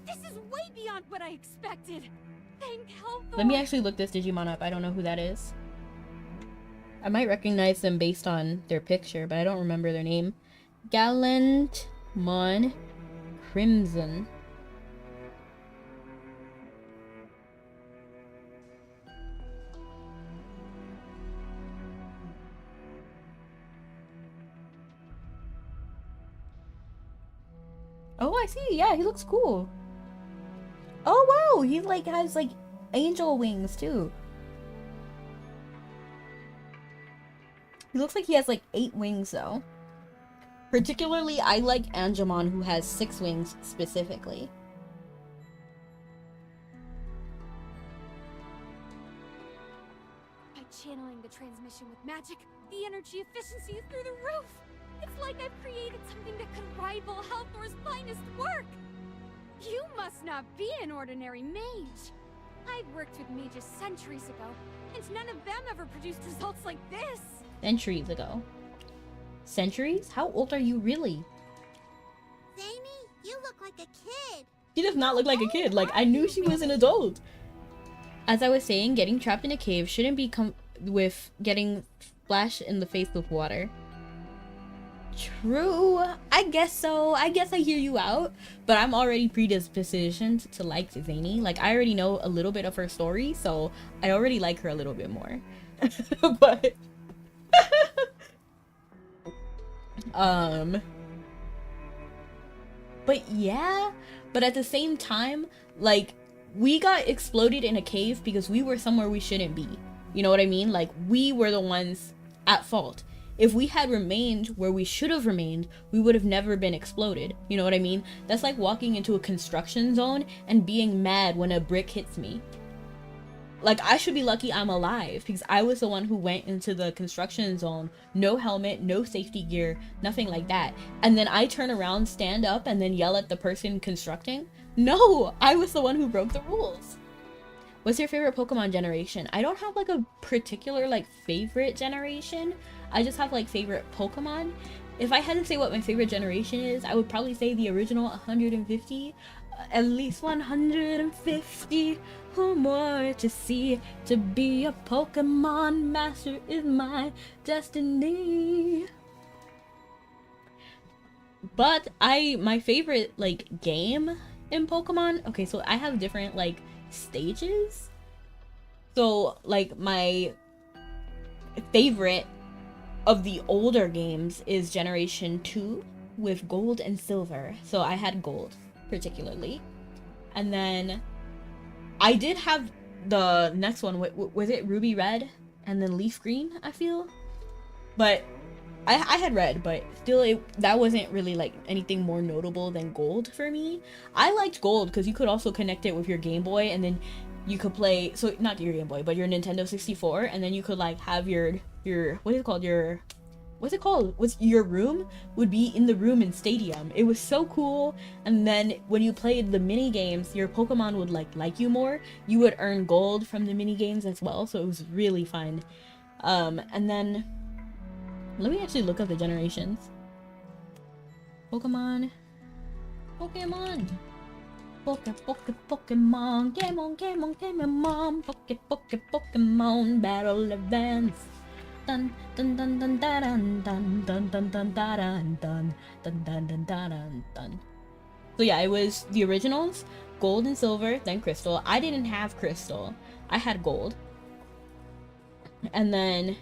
This is way beyond what I expected! Thank Helthor! Let me actually look this Digimon up. I don't know who that is. I might recognize them based on their picture, but I don't remember their name. Gallantmon Crimson. Oh, I see. Yeah, he looks cool. Oh, wow. He like has like angel wings too. He looks like he has like 8 wings though. Particularly, I like Angemon who has 6 wings specifically. By channeling the transmission with magic, the energy efficiency is through the roof! It's like I've created something that could rival Helthor's finest work! You must not be an ordinary mage! I've worked with mages centuries ago, and none of them ever produced results like this! Centuries ago. Centuries? How old are you really? Zany, you look like a kid. She does not look like a kid. Like, I knew she was an adult. As I was saying, getting trapped in a cave shouldn't be with getting splashed in the face with water. True. I guess so. I guess I hear you out. But I'm already predispositioned to like Zany. Like, I already know a little bit of her story, so I already like her a little bit more. But... But yeah, but at the same time, like, we got exploded in a cave because we were somewhere we shouldn't be. You know what I mean? Like, we were the ones at fault. If we had remained where we should have remained, we would have never been exploded. You know what I mean? That's like walking into a construction zone and being mad when a brick hits me. Like, I should be lucky I'm alive because I was the one who went into the construction zone, no helmet, no safety gear, nothing like that. And then I turn around, stand up, and then yell at the person constructing? No, I was the one who broke the rules. What's your favorite Pokemon generation? I don't have like a particular like favorite generation. I just have like favorite Pokemon. If I had to say what my favorite generation is, I would probably say the original 150. At least 150 or more to see. To be a Pokemon master is my destiny. But my favorite like game in Pokemon, okay, so I have different like stages. So like my favorite of the older games is Generation 2 with Gold and Silver. So I had Gold particularly. And then I did have the next one, was it Ruby Red and then Leaf Green, I feel? But I had Red, but still that wasn't really like anything more notable than Gold for me. I liked Gold because you could also connect it with your Game Boy, and then you could play, so not your Game Boy, but your Nintendo 64, and then you could like have your what is it called, your room would be in the room in Stadium. It was so cool. And then when you played the mini games, your Pokemon would like you more. You would earn gold from the mini games as well, so it was really fun. And then let me actually look up the generations. Pokemon. Pokemon, Pokemon, battle events. Dun dun dun dun dun dun dun dun dun dun dun dun dun dun dun dun dun. So yeah, it was the originals, Gold and Silver, then Crystal. I didn't have Crystal. I had Gold. And then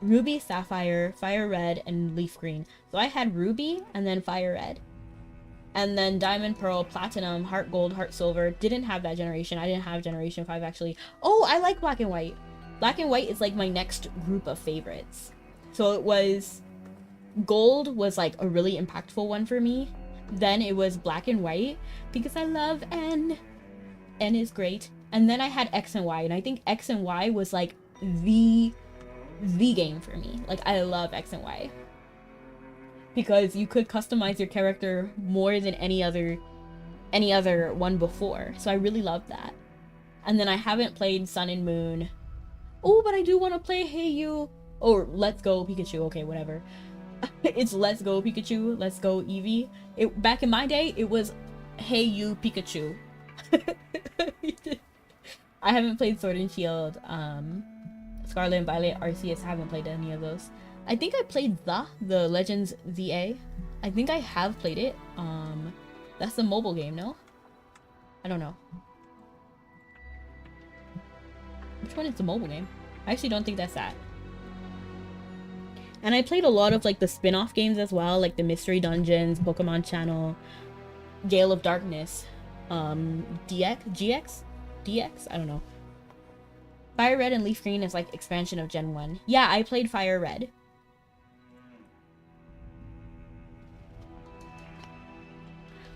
Ruby, Sapphire, Fire Red, and Leaf Green. So I had Ruby and then Fire Red. And then Diamond, Pearl, Platinum, Heart Gold, Heart Silver. Didn't have that generation. I didn't have Generation 5 actually. Oh, I like Black and White. Black and White is like my next group of favorites. So it was, Gold was like a really impactful one for me. Then it was Black and White because I love N. N is great. And then I had X and Y, and I think X and Y was like the game for me. Like I love X and Y because you could customize your character more than any other one before. So I really love that. And then I haven't played Sun and Moon. Oh, but I do want to play Hey You or Let's Go Pikachu. Okay, whatever. It's Let's Go Pikachu, Let's Go Eevee. Back in my day, it was Hey You Pikachu. I haven't played Sword and Shield, Scarlet and Violet, Arceus. I haven't played any of those. I think I played the Legends ZA. I think I have played it. That's a mobile game, no? I don't know. Which one is the mobile game? I actually don't think that's that. And I played a lot of like the spin-off games as well, like the Mystery Dungeons, Pokemon Channel, Gale of Darkness, GX? I don't know. Fire Red and Leaf Green is like expansion of Gen 1. Yeah, I played Fire Red.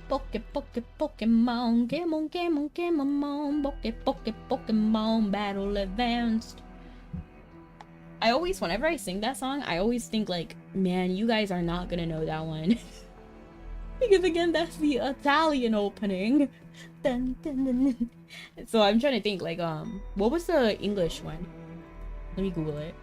Pokemon, Pokemon, battle advanced. I always, whenever I sing that song, I always think like, man, you guys are not gonna know that one. Because again, that's the Italian opening. Dun, dun, dun, dun. So I'm trying to think like, what was the English one? Let me Google it.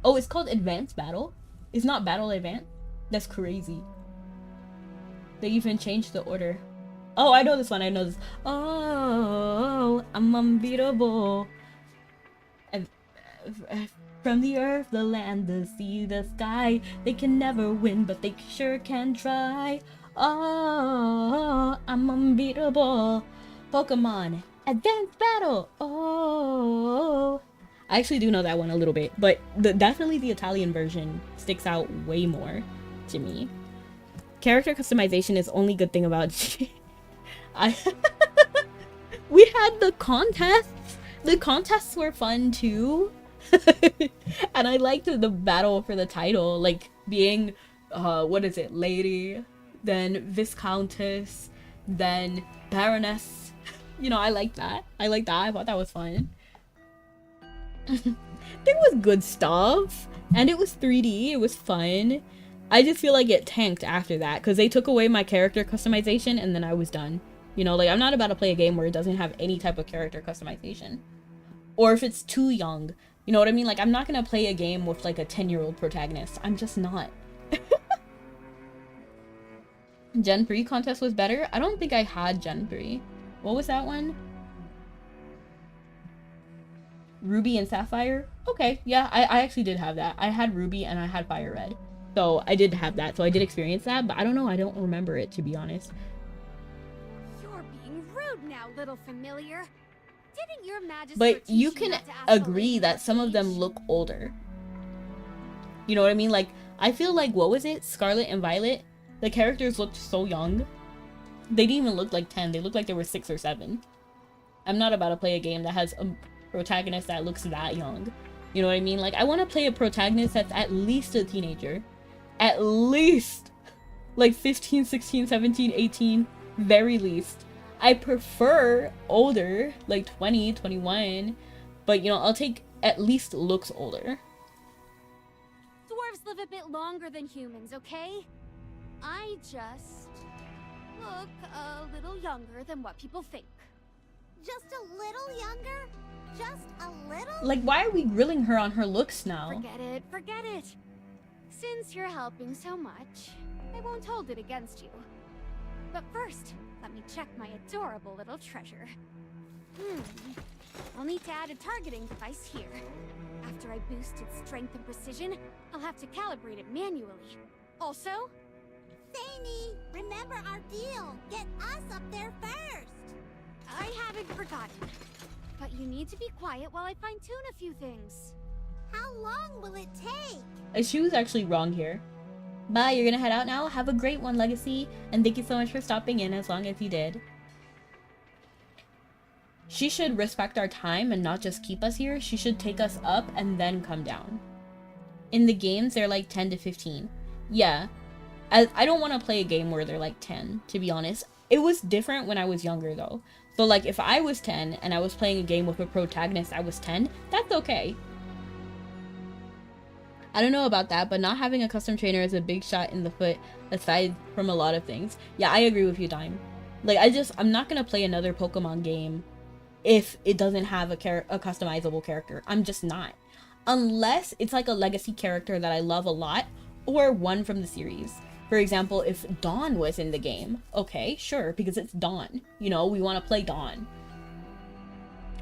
Oh, it's called Advanced Battle. It's not Battle Advance. That's crazy. They even changed the order. Oh, I know this one. I know this. Oh, I'm unbeatable. From the earth, the land, the sea, the sky. They can never win, but they sure can try. Oh, I'm unbeatable. Pokemon, Advanced Battle. Oh. I actually do know that one a little bit, but definitely the Italian version sticks out way more to me. Character customization is only good thing about we had the contests. The contests were fun too. And I liked the battle for the title, like being what is it, lady, then Viscountess, then Baroness. You know, I like that. I thought that was fun. There was good stuff, and it was 3D. It was fun. I just feel like it tanked after that because they took away my character customization, and then I was done. You know, like I'm not about to play a game where it doesn't have any type of character customization, or if it's too young. You know what I mean? Like I'm not gonna play a game with like a 10-year-old protagonist. I'm just not. Gen 3 contest was better. I don't think I had Gen 3. What was that one? Ruby and Sapphire. Okay, yeah, I actually did have that. I had Ruby and I had Fire Red. So I did have that. So I did experience that, but I don't know. I don't remember it, to be honest. You're being rude now, little familiar. Didn't your Majesty But teach you can not to ask agree the that some of them look older. You know what I mean? Like, I feel like, what was it? Scarlet and Violet? The characters looked so young. They didn't even look like 10. They looked like they were 6 or 7. I'm not about to play a game that has a protagonist that looks that young. You know what I mean? Like, I want to play a protagonist that's at least a teenager. At least! Like 15, 16, 17, 18. Very least. I prefer older, like 20, 21. But, you know, I'll take at least looks older. Dwarves live a bit longer than humans, okay? I just look a little younger than what people think. Just a little younger? Just a little? Like, why are we grilling her on her looks now? Forget it, forget it. Since you're helping so much, I won't hold it against you. But first, let me check my adorable little treasure. I'll need to add a targeting device here. After I boost its strength and precision, I'll have to calibrate it manually. Also, Zany, remember our deal. Get us up there first. I haven't forgotten. But you need to be quiet while I fine-tune a few things. How long will it take? She was actually wrong here. Bye, you're gonna head out now? Have a great one, Legacy. And thank you so much for stopping in as long as you did. She should respect our time and not just keep us here. She should take us up and then come down. In the games, they're like 10 to 15. Yeah. I don't want to play a game where they're like 10, to be honest. It was different when I was younger, though. So, like, if I was 10 and I was playing a game with a protagonist that was 10, that's okay. I don't know about that, but not having a custom trainer is a big shot in the foot, aside from a lot of things. Yeah, I agree with you, Dime. Like, I'm not gonna play another Pokemon game if it doesn't have a customizable character. I'm just not. Unless it's like a legacy character that I love a lot, or one from the series. For example, if Dawn was in the game, okay, sure, because it's Dawn. You know, we want to play Dawn.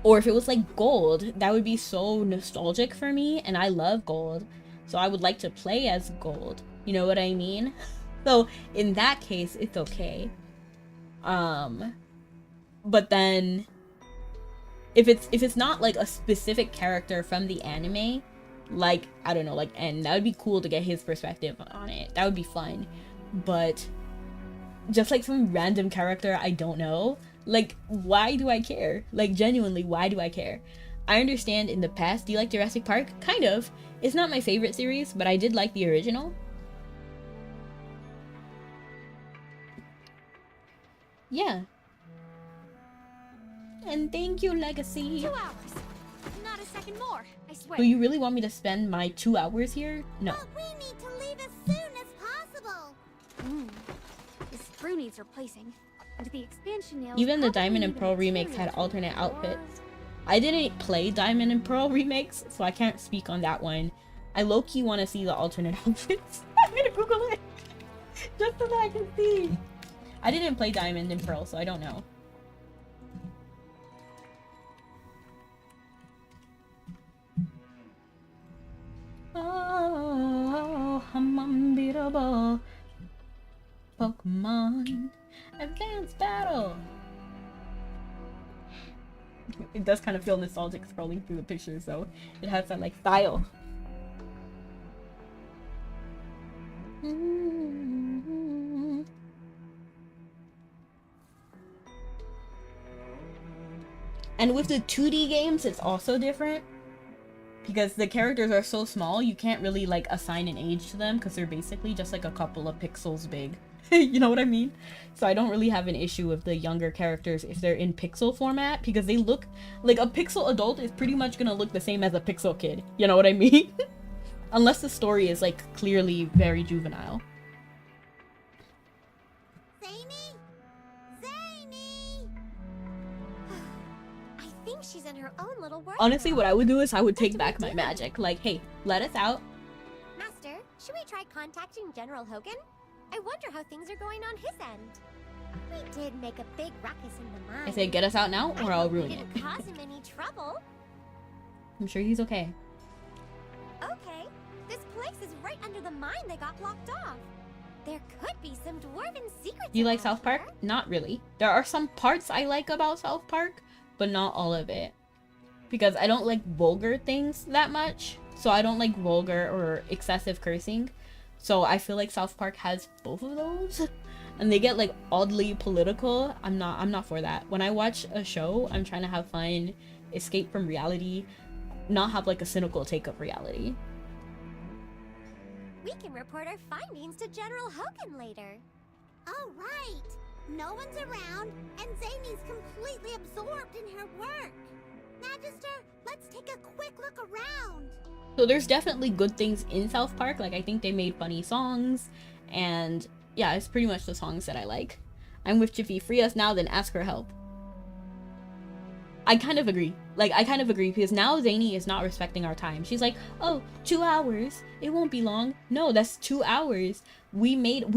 Or if it was like Gold, that would be so nostalgic for me, and I love Gold. So I would like to play as Gold. You know what I mean? So in that case, it's okay. But then if it's not like a specific character from the anime, like, I don't know, like N, that would be cool to get his perspective on it. That would be fun. But just like some random character I don't know, like, why do I care? Like, genuinely, why do I care? I understand in the past, do you like Jurassic Park? Kind of. It's not my favorite series, but I did like the original. Yeah. And thank you, Legacy. 2 hours. Not a second more, I swear. Do you really want me to spend my 2 hours here? No. But we need to leave as soon as possible. This brew needs replacing. And the expansion nails Even the probably Diamond and need Pearl a remakes material had alternate or- outfits. I didn't play Diamond and Pearl remakes, so I can't speak on that one. I low-key want to see the alternate outfits. I'm gonna Google it. Just so that I can see. I didn't play Diamond and Pearl, so I don't know. Oh, I'm unbeatable. Pokemon Advanced Battle. It does kind of feel nostalgic scrolling through the pictures, so it has that like style. And with the 2D games, it's also different. Because the characters are so small, you can't really like assign an age to them because they're basically just like a couple of pixels big. You know what I mean? So I don't really have an issue with the younger characters if they're in pixel format, because they look like a pixel adult is pretty much gonna look the same as a pixel kid. You know what I mean? Unless the story is like clearly very juvenile. Zany? Zany! I think she's in her own little world. Honestly, what I would do is I would take back my magic. Like, hey, let us out. Master, should we try contacting General Hogan? I wonder how things are going on his end. We did make a big ruckus in the mine. I say get us out now or I'll ruin We it. didn't cause him any trouble. I'm sure he's okay. Okay, this place is right under the mine they got blocked off. There could be some dwarven secrets. Do you like around South Park? here. Not really. There are some parts I like about South Park, but not all of it. Because I don't like vulgar things that much. So I don't like vulgar or excessive cursing. So I feel like South Park has both of those. And they get like oddly political. I'm not for that. When I watch a show, I'm trying to have fun, escape from reality, not have like a cynical take of reality. We can report our findings to General Hogan later. All right. No one's around, and Zany's completely absorbed in her work. Magister, let's take a quick look around. So there's definitely good things in South Park. Like, I think they made funny songs, and yeah, it's pretty much the songs that I like. I'm with Jiffy. Free us now, then ask for help. I kind of agree. Like, I kind of agree, because now Zany is not respecting our time. She's like, oh, 2 hours. It won't be long. No, that's 2 hours. We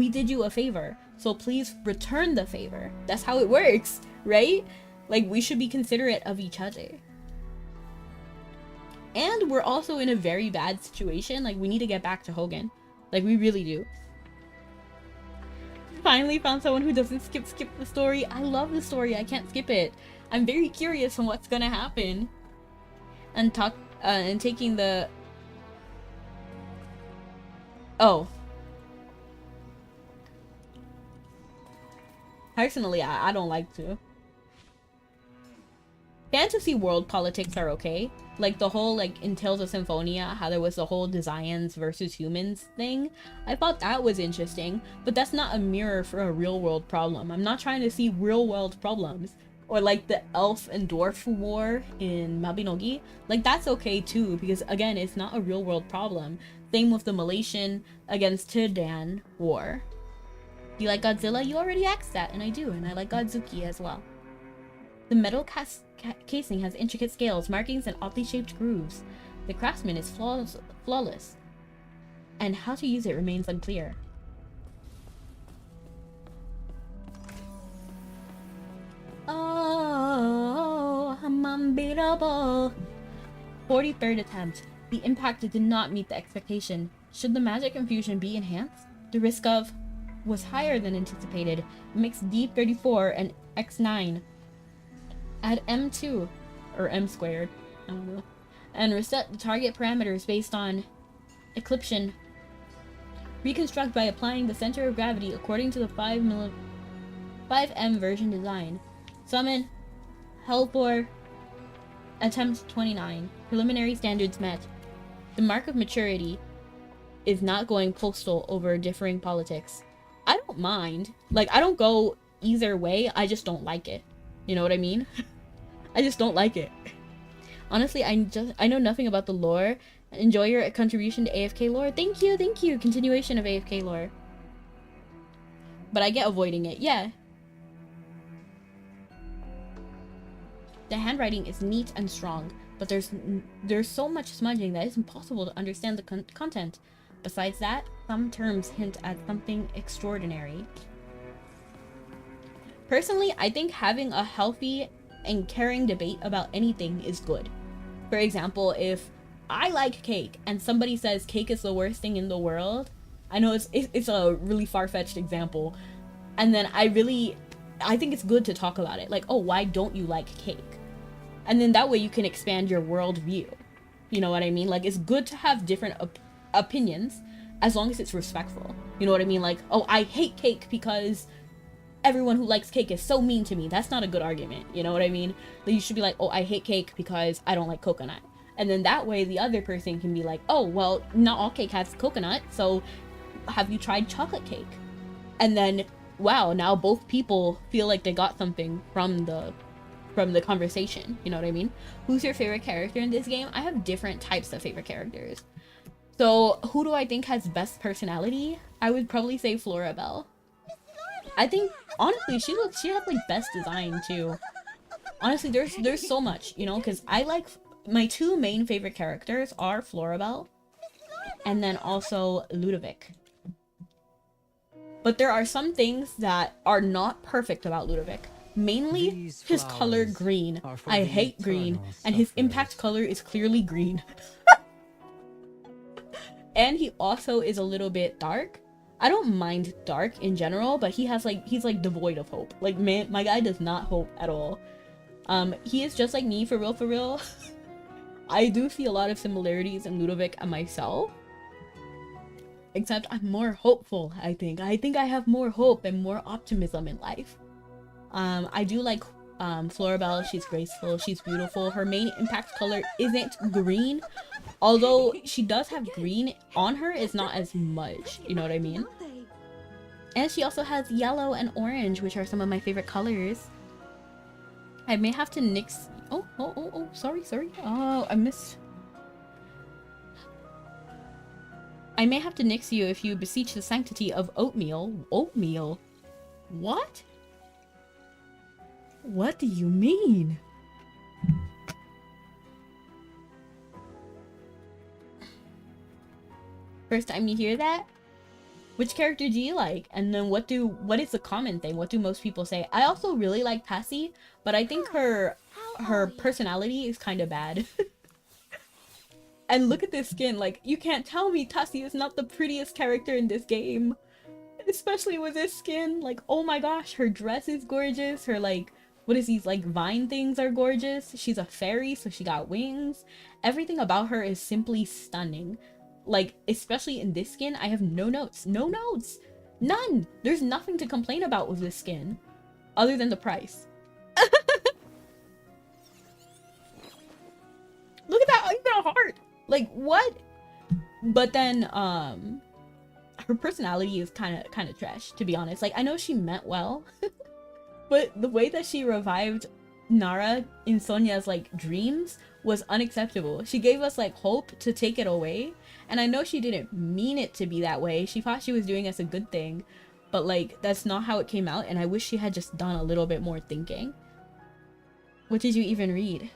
did you a favor. So please return the favor. That's how it works, right? Like, we should be considerate of each other. And we're also in a very bad situation. Like, we need to get back to Hogan. Like, we really do. Finally found someone who doesn't skip the story. I love the story. I can't skip it. I'm very curious on what's gonna happen. And taking the... Oh. Personally, I don't like to. Fantasy world politics are okay. Like the whole, like, in Tales of Symphonia, how there was the whole Desians versus humans thing. I thought that was interesting, but that's not a mirror for a real world problem. I'm not trying to see real world problems. Or like the elf and dwarf war in Mabinogi. Like, that's okay too, because again, it's not a real world problem. Same with the Malaysian against Tidan war. Do you like Godzilla? You already asked that, and I do, and I like Godzuki as well. The metal casing has intricate scales, markings, and oddly shaped grooves. The craftsman is flawless, and how to use it remains unclear. Oh, I'm unbeatable. 43rd attempt. The impact did not meet the expectation. Should the magic infusion be enhanced? The risk of was higher than anticipated. Mix D34 and X9. Add M2 or M squared, I don't know, and reset the target parameters based on eclipsion. Reconstruct by applying the center of gravity according to the 5M version design. Summon Hellbore. Attempt 29. Preliminary standards met. The mark of maturity is not going postal over differing politics. I don't mind. Like, I don't go either way. I just don't like it. You know what I mean? I just don't like it. Honestly, I know nothing about the lore. Enjoy your contribution to AFK lore. Thank you, thank you. Continuation of AFK lore. But I get avoiding it. Yeah. The handwriting is neat and strong, but there's so much smudging that it's impossible to understand the content. Besides that, some terms hint at something extraordinary. Personally, I think having a healthy and caring debate about anything is good. For example, if I like cake and somebody says cake is the worst thing in the world, I know it's a really far-fetched example, and then I think it's good to talk about it. Like, oh, why don't you like cake? And then that way you can expand your worldview. You know what I mean? Like, it's good to have different opinions as long as it's respectful. You know what I mean? Like, oh, I hate cake because everyone who likes cake is so mean to me. That's not a good argument. You know what I mean? Like, you should be like, oh, I hate cake because I don't like coconut. And then that way the other person can be like, oh, well, not all cake has coconut, so have you tried chocolate cake? And then, wow, now both people feel like they got something from the conversation. You know what I mean? Who's your favorite character in this game? I have different types of favorite characters. So who do I think has best personality? I would probably say Florabelle. I think, honestly, she has like best design too. Honestly, there's so much, you know, because I like, my two main favorite characters are Florabelle and then also Ludovic. But there are some things that are not perfect about Ludovic. Mainly his color green. I hate green, and his impact color is clearly green. And he also is a little bit dark. I don't mind dark in general, but he's like devoid of hope. Like, man, my guy does not hope at all. He is just like me, for real, for real. I do see a lot of similarities in Ludovic and myself. Except I'm more hopeful, I think. I think I have more hope and more optimism in life. I do like Floribel. She's graceful, she's beautiful. Her main impact color isn't green. Although she does have green on her, it's not as much, you know what I mean? And she also has yellow and orange, which are some of my favorite colors. I may have to nix... Oh, sorry. Oh, I missed... I may have to nix you if you beseech the sanctity of oatmeal. Oatmeal? What? What do you mean? First time you hear that? Which character do you like? And then what is the common thing? What do most people say? I also really like Passy, but I think her personality is kind of bad. And look at this skin, like, you can't tell me Tassie is not the prettiest character in this game. Especially with this skin, like, oh my gosh, her dress is gorgeous, her, like, what is these, like, vine things are gorgeous. She's a fairy, so she got wings. Everything about her is simply stunning. Like, especially in this skin, I have no notes. No notes! None! There's nothing to complain about with this skin. Other than the price. Look at that! Even a heart! Like, what? But then, her personality is kind of trash, to be honest. Like, I know she meant well. But the way that she revived Nara in Sonia's, like, dreams was unacceptable. She gave us, like, hope to take it away. And I know she didn't mean it to be that way. She thought she was doing us a good thing. But, like, that's not how it came out. And I wish she had just done a little bit more thinking. What did you even read?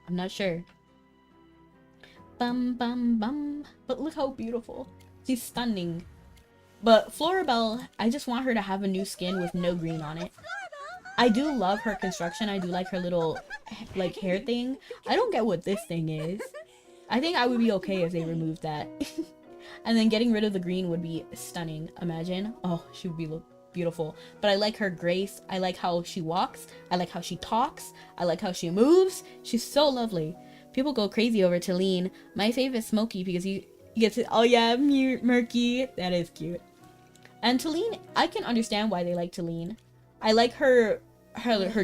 I'm not sure. Bum bum bum. But look how beautiful. She's stunning. But Floribel, I just want her to have a new skin with no green on it. I do love her construction. I do like her little, like, hair thing. I don't get what this thing is. I think I would be okay if they removed that. And then getting rid of the green would be stunning. Imagine. Oh, she would be beautiful. But I like her grace. I like how she walks. I like how she talks. I like how she moves. She's so lovely. People go crazy over Talene. My favorite is Smokey because he gets it. Oh yeah, murky. That is cute. And Talene, I can understand why they like Talene. I like her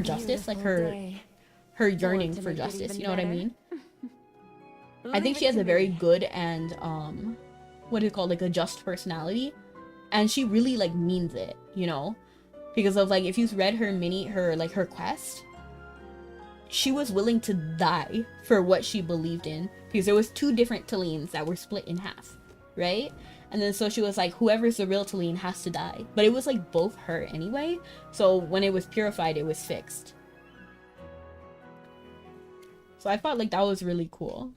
justice, like her yearning for justice. You know what I mean? I think she has a very good and what is it called, like, a just personality, and she really, like, means it, you know, because of, like, if you've read her quest, she was willing to die for what she believed in, because there was 2 different Taleens that were split in half, right? And then so she was like, whoever's the real Taleen has to die. But it was, like, both her anyway. So when it was purified, it was fixed. So I thought, like, that was really cool.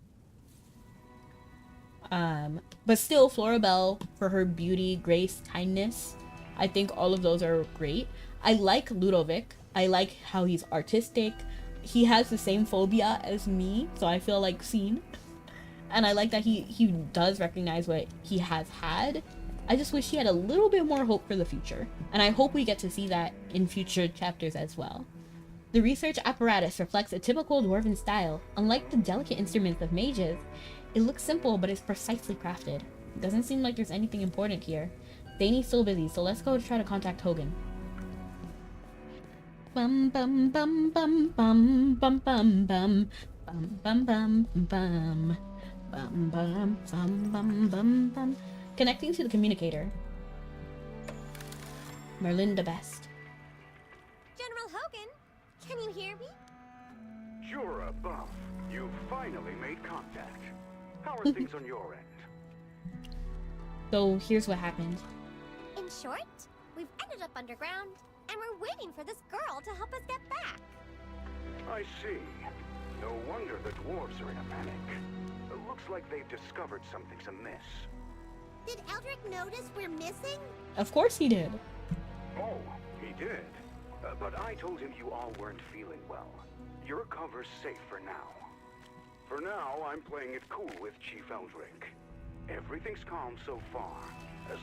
But still, Floribel, for her beauty, grace, kindness, I think all of those are great. I like Ludovic. I like how he's artistic. He has the same phobia as me, so I feel, like, seen. And I like that he does recognize what he has had. I just wish he had a little bit more hope for the future. And I hope we get to see that in future chapters as well. The research apparatus reflects a typical dwarven style. Unlike the delicate instruments of mages, it looks simple but is precisely crafted. It doesn't seem like there's anything important here. Dane's still busy, so let's go try to contact Hogan. Bum bum bum bum bum bum bum bum bum bum bum bum. Bum, bum, bum, bum, bum, bum. Connecting to the communicator. Merlin the best. General Hogan, can you hear me? Jura Buff, you finally made contact. How are things on your end? So here's what happened. In short, we've ended up underground, and we're waiting for this girl to help us get back. I see. No wonder the dwarves are in a panic. It looks like they've discovered something's amiss. Did Eldrick notice we're missing? Of course he did. Oh, he did. But I told him you all weren't feeling well. Your cover's safe for now. For now, I'm playing it cool with Chief Eldrick. Everything's calm so far,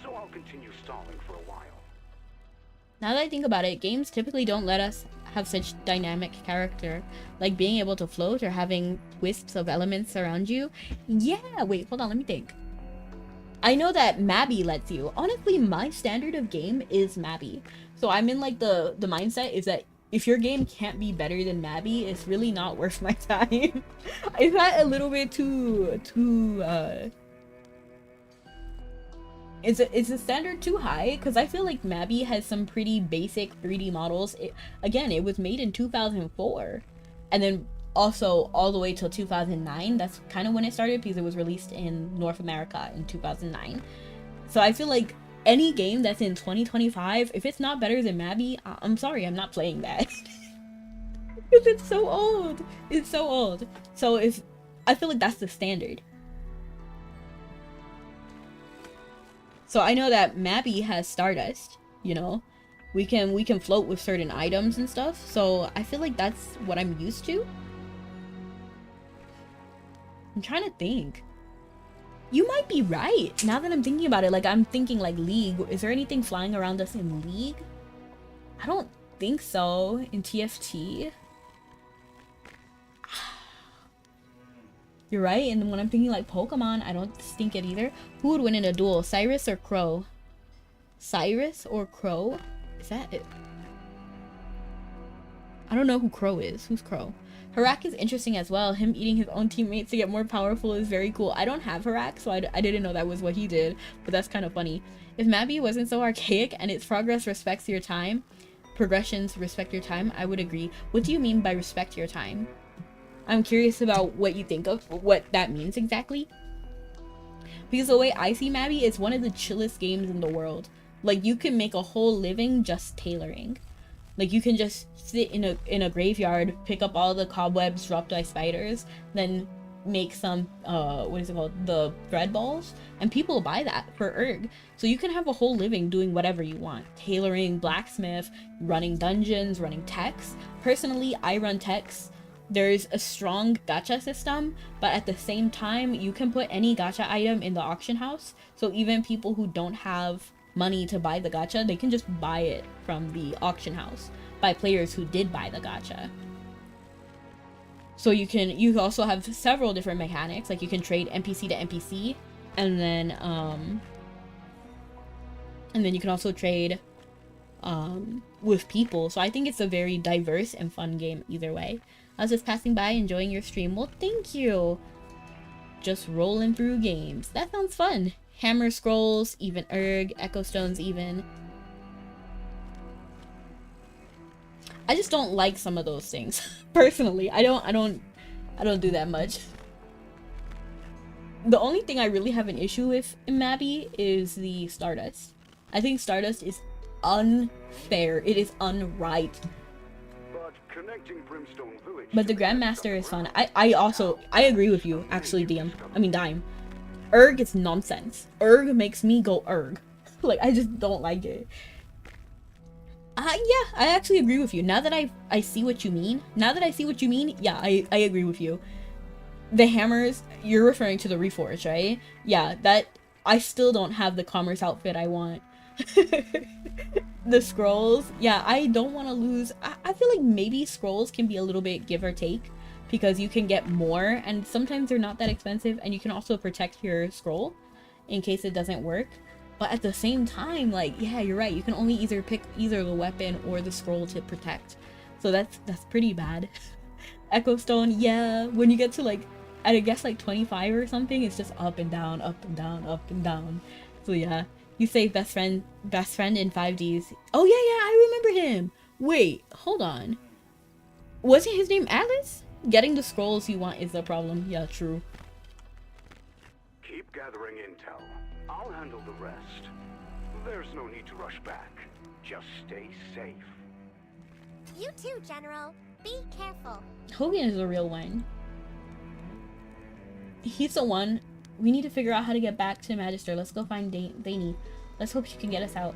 so I'll continue stalling for a while. Now that I think about it, games typically don't let us have such dynamic character, like being able to float or having twists of elements around you. Yeah, wait, hold on, let me think. I know that Mabby lets you. Honestly, my standard of game is Mabby. So I'm in like the mindset is that if your game can't be better than Mabby, it's really not worth my time. Is that a little bit too is the standard too high? Because I feel like Mabby has some pretty basic 3D models. Again, it was made in 2004. And then also all the way till 2009. That's kind of when it started because it was released in North America in 2009. So I feel like any game that's in 2025, if it's not better than Mabby, I'm sorry, I'm not playing that. Because it's so old. It's so old. So I feel like that's the standard. So I know that Mabby has Stardust, you know. We can float with certain items and stuff. So I feel like that's what I'm used to. I'm trying to think. You might be right. Now that I'm thinking about it, like I'm thinking like League. Is there anything flying around us in League? I don't think so. In TFT. You're right, and when I'm thinking like Pokemon, I don't think it either. Who would win in a duel, Cyrus or Crow? Cyrus or Crow? Is that it? I don't know who Crow is. Who's Crow? Harak is interesting as well. Him eating his own teammates to get more powerful is very cool. I don't have Harak, so I didn't know that was what he did, but that's kind of funny. If Mabby wasn't so archaic and its progress respects your time, progressions respect your time, I would agree. What do you mean by respect your time? I'm curious about what you think of what that means exactly. Because the way I see Mabby, it's one of the chillest games in the world. Like you can make a whole living just tailoring. Like you can just sit in a graveyard, pick up all the cobwebs dropped by spiders, then make some what is it called? The thread balls, and people buy that for erg. So you can have a whole living doing whatever you want. Tailoring, blacksmith, running dungeons, running techs. Personally, I run techs. There's a strong gacha system, but at the same time, you can put any gacha item in the auction house. So even people who don't have money to buy the gacha, they can just buy it from the auction house by players who did buy the gacha. So you also have several different mechanics, like you can trade NPC to NPC, and then you can also trade with people. So I think it's a very diverse and fun game either way. I was just passing by enjoying your stream. Well, thank you. Just rolling through games. That sounds fun. Hammer scrolls, even erg, echo stones even. I just don't like some of those things. Personally, I don't do that much. The only thing I really have an issue with in Mabby is the Stardust. I think Stardust is unfair. It is unright. But the Grandmaster is fun. I agree with you, actually, Dime. Erg is nonsense. Erg makes me go erg. Like, I just don't like it. Yeah, I actually agree with you. Now that I see what you mean. Yeah, I agree with you. The hammers, you're referring to the Reforged, right? Yeah, that, I still don't have the commerce outfit I want. The scrolls, yeah, I don't want to lose. I feel like maybe scrolls can be a little bit give or take, because you can get more, and sometimes they're not that expensive, and you can also protect your scroll in case it doesn't work. But at the same time, like, yeah, you're right, you can only either pick either the weapon or the scroll to protect. So that's pretty bad. Echo Stone, yeah, when you get to like, I guess like 25 or something, it's just up and down, up and down, up and down. So yeah. You say best friend in 5Ds. Oh yeah, I remember him. Wait, hold on. Wasn't his name Atlas? Getting the scrolls you want is the problem. Yeah, true. Keep gathering intel. I'll handle the rest. There's no need to rush back. Just stay safe. You too, General. Be careful. Hogan is a real one. He's the one We need to figure out how to get back to Magister. Let's go find Danny. Let's hope she can get us out.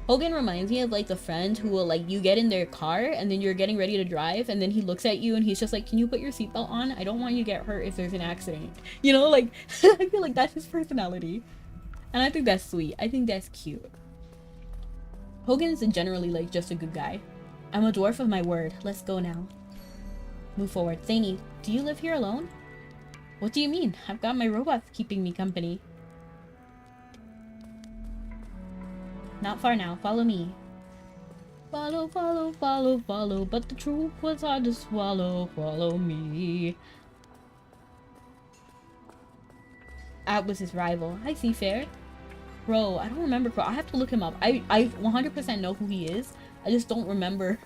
Hogan reminds me of like the friend who will like, you get in their car and then you're getting ready to drive and then he looks at you and he's just like, can you put your seatbelt on? I don't want you to get hurt if there's an accident. You know, like, I feel like that's his personality. And I think that's sweet. I think that's cute. Hogan's generally like just a good guy. I'm a dwarf of my word. Let's go now. Move forward. Zany, do you live here alone? What do you mean? I've got my robots keeping me company. Not far now. Follow me. Follow, follow, follow, follow. But the truth was hard to swallow. Follow me. That was his rival. Hi, Seafair. Bro, I don't remember Crow. I have to look him up. I 100% know who he is. I just don't remember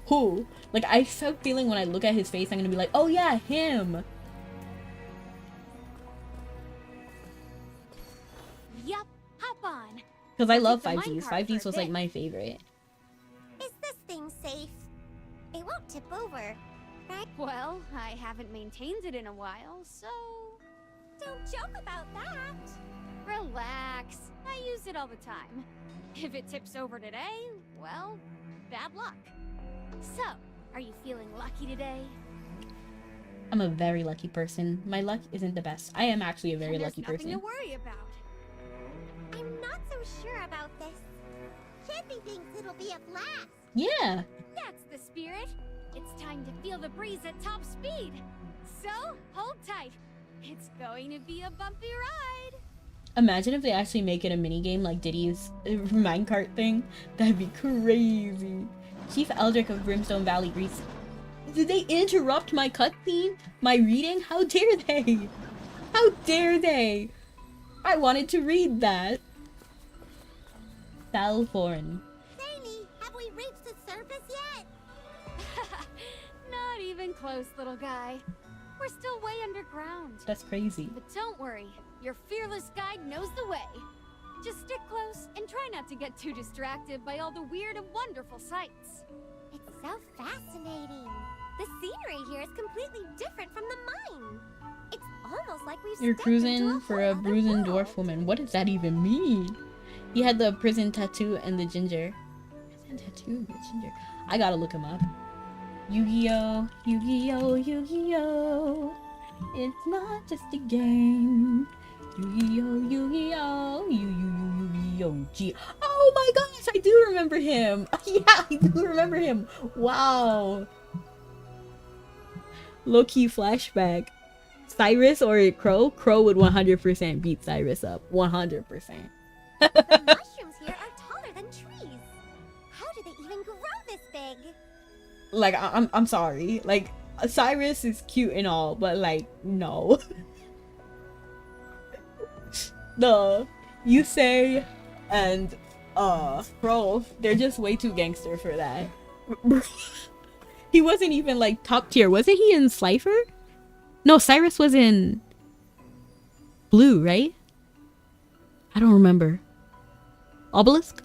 who. Like, I have a feeling when I look at his face, I'm gonna be like, oh yeah, him. Yup, hop on. Because I love 5Ds. 5Ds was like my favorite. Is this thing safe? It won't tip over, right? Well, I haven't maintained it in a while, so... Don't joke about that. Relax. I use it all the time. If it tips over today, well, bad luck. So, are you feeling lucky today? I'm a very lucky person. My luck isn't the best. I am actually a very lucky There's nothing person. to worry about. I'm not so sure about this. Chippy thinks it'll be a blast. Yeah. That's the spirit. It's time to feel the breeze at top speed. So, hold tight. It's going to be a bumpy ride. Imagine if they actually make it a minigame like Diddy's minecart thing. That'd be crazy. Chief Eldrick of Brimstone Valley Greece. Did they interrupt my cutscene? My reading? How dare they? How dare they? I wanted to read that. Salforn. Zany, have we reached the surface yet? Not even close, little guy. We're still way underground. That's crazy. But don't worry, your fearless guide knows the way. Just stick close and try not to get too distracted by all the weird and wonderful sights. It's so fascinating. The scenery here is completely different from the mine. It's almost like we've You're stepped into cruising for a whole other bruising world. dwarf woman. What does that even mean? He had the prison tattoo and the ginger. Prison tattoo, the ginger. I gotta look him up. Yu-Gi-Oh! Yu-Gi-Oh! Yu-Gi-Oh! It's not just a game. Yu-Gi-Oh! Yu-Gi-Oh! Yu-Gi-Oh! G. Oh my gosh, I do remember him! Yeah, I do remember him! Wow! Low-key flashback. Cyrus or Crow? Crow would 100% beat Cyrus up. 100%. The mushrooms here are taller than trees. How do they even grow this big? Like, I'm sorry. Like, Cyrus is cute and all, but like, no. The Yusei and Crow, they're just way too gangster for that. He wasn't even like top tier. Wasn't he in Slifer? No, Cyrus was in Blue, right? I don't remember. Obelisk?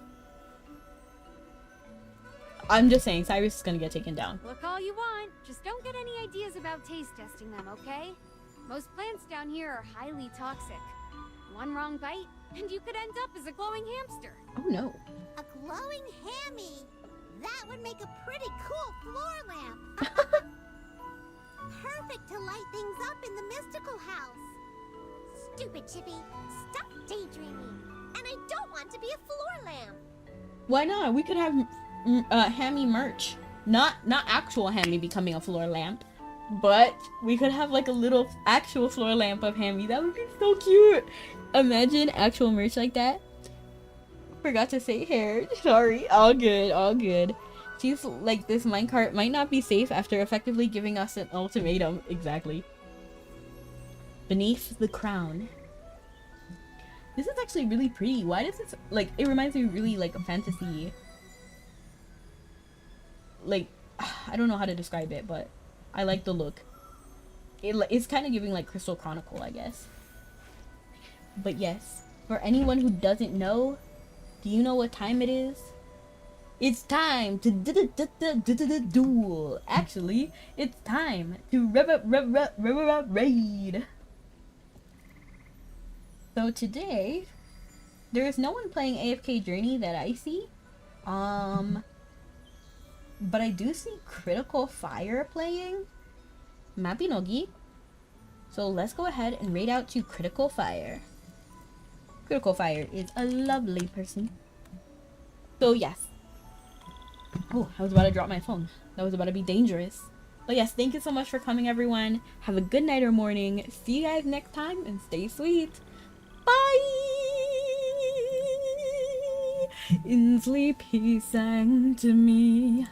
I'm just saying, Cyrus is gonna get taken down. Look all you want, just don't get any ideas about taste testing them, okay? Most plants down here are highly toxic. One wrong bite, and you could end up as a glowing hamster. Oh no. A glowing hammy. That would make a pretty cool floor lamp. Perfect to light things up in the mystical house. Stupid Chippy, stop daydreaming. And I don't want to be a floor lamp. Why not? We could have Hammy merch. Not actual Hammy becoming a floor lamp, but we could have like a little actual floor lamp of Hammy. That would be so cute. Imagine actual merch like that. Forgot to say hair. Sorry. All good. All good. She's like, this minecart might not be safe after effectively giving us an ultimatum. Exactly. Beneath the crown. This is actually really pretty. Why does this, like, it reminds me really like a fantasy. Like, I don't know how to describe it, but I like the look. It's kind of giving like Crystal Chronicle, I guess. But yes, for anyone who doesn't know, do you know what time it is? It's time to duel. Actually, it's time to raid. So today, there is no one playing AFK Journey that I see. But I do see Critical Fire playing Mapinogi. So let's go ahead and raid out to Critical Fire. Critical Fire is a lovely person. So yes. Oh, I was about to drop my phone. That was about to be dangerous. But yes, thank you so much for coming, everyone. Have a good night or morning. See you guys next time and stay sweet. Bye! In sleep he sang to me.